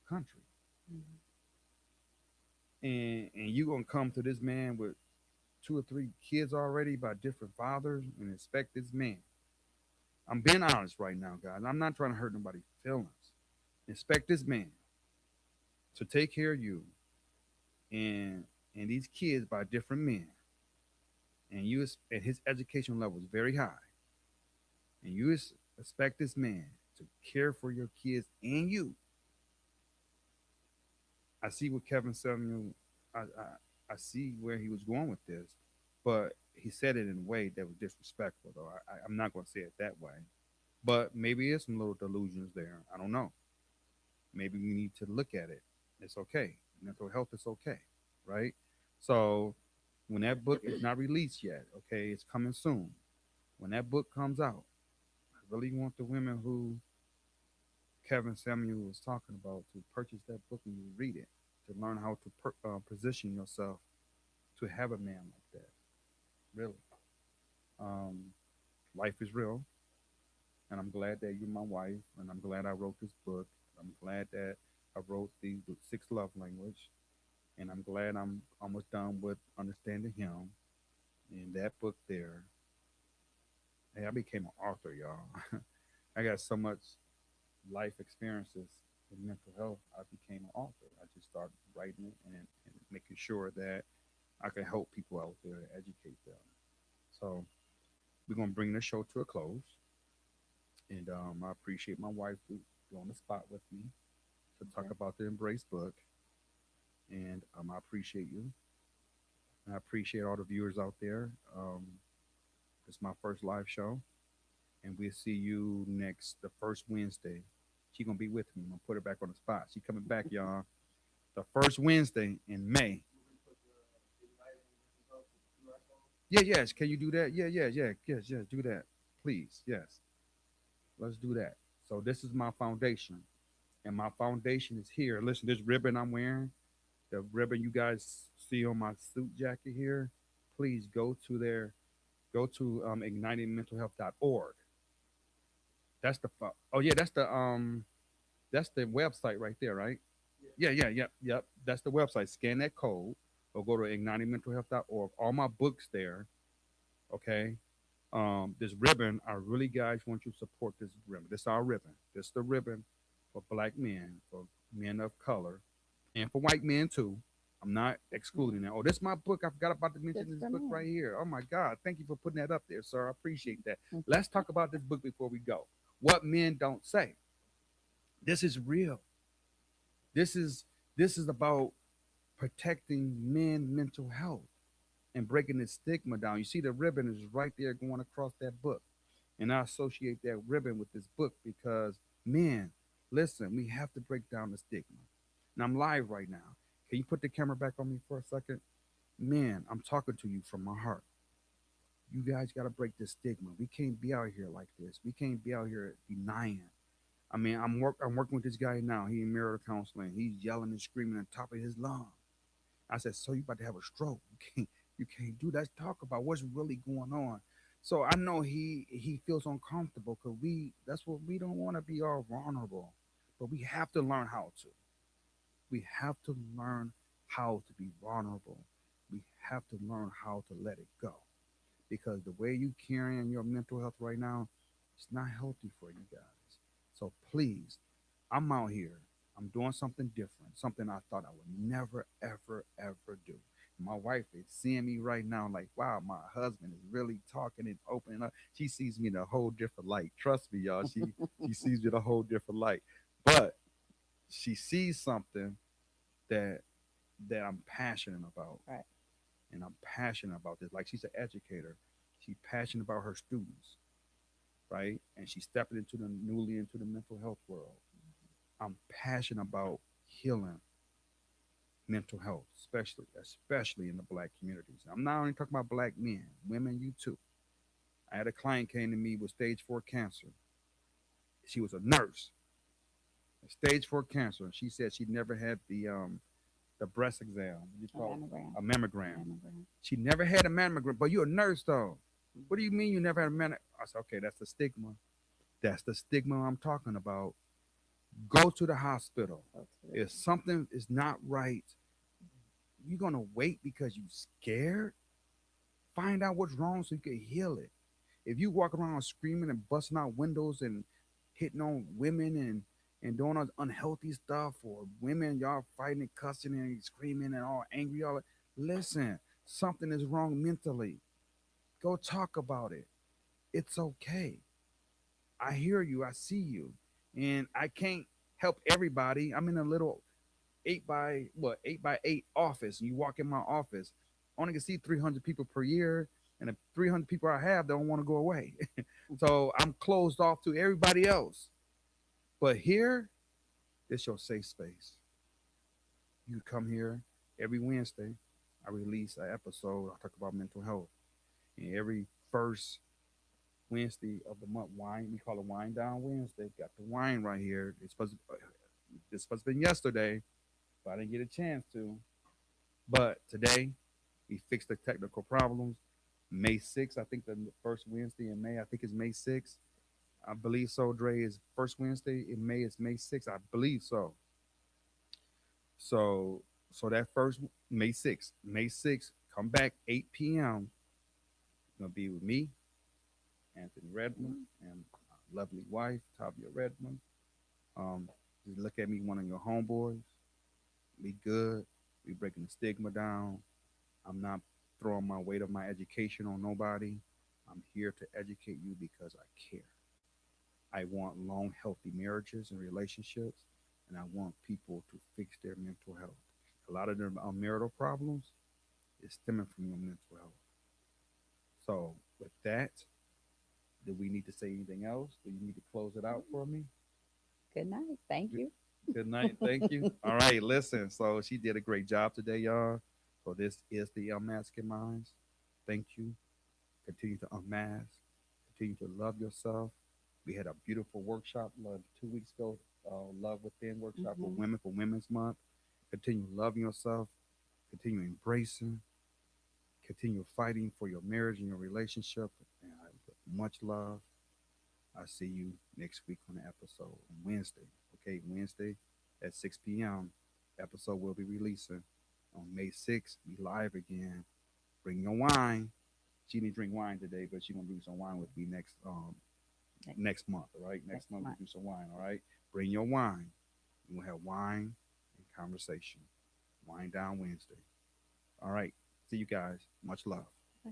S1: country,
S2: Mm-hmm.
S1: and you gonna come to this man with two or three kids already by different fathers and expect this man. I'm being honest right now, guys. I'm not trying to hurt nobody's feelings. Expect this man to take care of you and these kids by different men, and and his education level is very high, and you expect this man to care for your kids and you. I see what Kevin Samuel. I see where he was going with this, but he said it in a way that was disrespectful. Though I'm not going to say it that way, but maybe there's some little delusions there. I don't know. Maybe we need to look at it. It's okay. Mental health is okay, right? So when that book is not released yet, okay, it's coming soon. When that book comes out, I really want the women who Kevin Samuel was talking about to purchase that book and you read it to learn how to position yourself to have a man like that. Really, um, life is real, and I'm glad that you're my wife, and I'm glad I wrote this book. I'm glad that I wrote the six love language, and I'm glad I'm almost done with understanding him. And that book there, hey, I became an author, y'all. I got so much life experiences in mental health. I became an author. I just started writing it and making sure that I can help people out there and educate them. So we're gonna bring the show to a close, and I appreciate my wife to be on the spot with me to talk
S2: Okay.
S1: about the Embrace book, and I appreciate you. And I appreciate all the viewers out there. It's my first live show, and we'll see you next the first Wednesday. She gonna be with me. I'm gonna put her back on the spot. She coming back, y'all. The first Wednesday in May. Yeah, yes. Can you do that? Yeah, yeah, yeah. Yes, yes. Do that, please. Yes, let's do that. So this is my foundation, and my foundation is here. Listen, this ribbon I'm wearing, the ribbon you guys see on my suit jacket here. Please go to ignitingmentalhealth.org. That's oh yeah, that's the website right there, right? Yeah, yeah, yep, yep. That's the website. Scan that code or go to ignitingmentalhealth.org. All my books there. Okay. This ribbon, I really guys want you to support this ribbon. This is our ribbon. This is the ribbon for black men, for men of color, and for white men too. I'm not excluding that. Oh, this is my book. I forgot about to mention
S2: Just
S1: this
S2: for
S1: book
S2: men.
S1: right here. Oh my God. Thank you for putting that up there, sir. I appreciate that.
S2: Mm.
S1: Let's talk about this book before we go. What men don't say. This is real. This is this is about protecting men mental health and breaking the stigma down. You see the ribbon is right there going across that book. And I associate that ribbon with this book because men, listen, we have to break down the stigma. And I'm live right now. Can you put the camera back on me for a second? Man, I'm talking to you from my heart. You guys got to break this stigma. We can't be out here like this. We can't be out here denying. I mean, I'm working with this guy now. He in marital counseling. He's yelling and screaming on top of his lungs. I said, "So you about to have a stroke? You can't do that. Let's talk about what's really going on." So I know he feels uncomfortable because that's what we don't want to be all vulnerable, but we have to learn how to. We have to learn how to be vulnerable. We have to learn how to let it go because the way you carrying your mental health right now, it's not healthy for you guys. So please, I'm out here. I'm doing something different, something I thought I would never, ever, ever do. My wife is seeing me right now, like, wow, my husband is really talking and opening up. She sees me in a whole different light. Trust me, y'all. She sees me in a whole different light. But she sees something that I'm passionate about,
S2: Right.
S1: and I'm passionate about this. Like she's an educator. She's passionate about her students, right? And she's stepping into the newly into the mental health world. I'm passionate about healing mental health, especially in the black communities. I'm not only talking about black men, women, you too. I had a client came to me with stage 4 cancer. She was a nurse, stage 4 cancer. She said she never had the breast exam. What do you
S2: A
S1: call
S2: mammogram.
S1: it? A mammogram.
S2: Mammogram.
S1: She never had a mammogram, but you're a nurse though. What do you mean you never had a mammogram? I said, okay, that's the stigma. That's the stigma I'm talking about. Go to the hospital.
S2: Go to
S1: If something is not right, you're gonna wait because you scared. Find out what's wrong so you can heal it. If you walk around screaming and busting out windows and hitting on women and doing all unhealthy stuff, or women y'all fighting and cussing and screaming and all angry, all listen, something is wrong mentally. Go talk about it. It's okay. I hear you. I see you, and I can't help everybody. I'm in a little 8 by 8 office, and you walk in my office, I only can see 300 people per year, and the 300 people I have don't want to go away. So I'm closed off to everybody else. But here, this your safe space. You come here every Wednesday. I release an episode. I talk about mental health, and every first Wednesday of the month, wine. We call it Wine Down Wednesday. Got the wine right here. It's supposed to be yesterday, but I didn't get a chance to. But today, we fixed the technical problems. May 6th, I think the first Wednesday in May, I think it's May 6th. I believe so. Dre is first Wednesday in May. It's May 6th. I believe so. So that first May 6th, May 6th, come back 8 p.m. Gonna be with me, Anthony Redmond,
S2: Mhm.
S1: and my lovely wife, Tavia Redmond. Um, just look at me, one of your homeboys. We good. We breaking the stigma down. I'm not throwing my weight of my education on nobody. I'm here to educate you because I care. I want long, healthy marriages and relationships, and I want people to fix their mental health. A lot of their marital problems is stemming from your mental health. So, with that, do we need to say anything else? Do you need to close it out for me?
S2: Good night. Thank
S1: Good,
S2: you.
S1: good night. Thank you. All right, listen. So, she did a great job today, y'all. So, this is the Unmasking Minds. Thank you. Continue to unmask. Continue to love yourself. We had a beautiful workshop 2 weeks ago, Love Within workshop for
S2: Hmm.
S1: women for Women's Month. Continue loving yourself. Continue embracing. Continue fighting for your marriage and your relationship. And much love. I see you next week on the episode on Wednesday. Okay, Wednesday at 6 p.m. Episode will be releasing on May 6th. Be live again. Bring your wine. She didn't drink wine today, but she gonna bring some wine with me
S2: Next,
S1: next month. All right, next
S2: next
S1: month we
S2: month.
S1: do some wine. All right, bring your wine. We gonna have wine and conversation. Wine down Wednesday. All right. See you guys. Much love.
S2: Bye.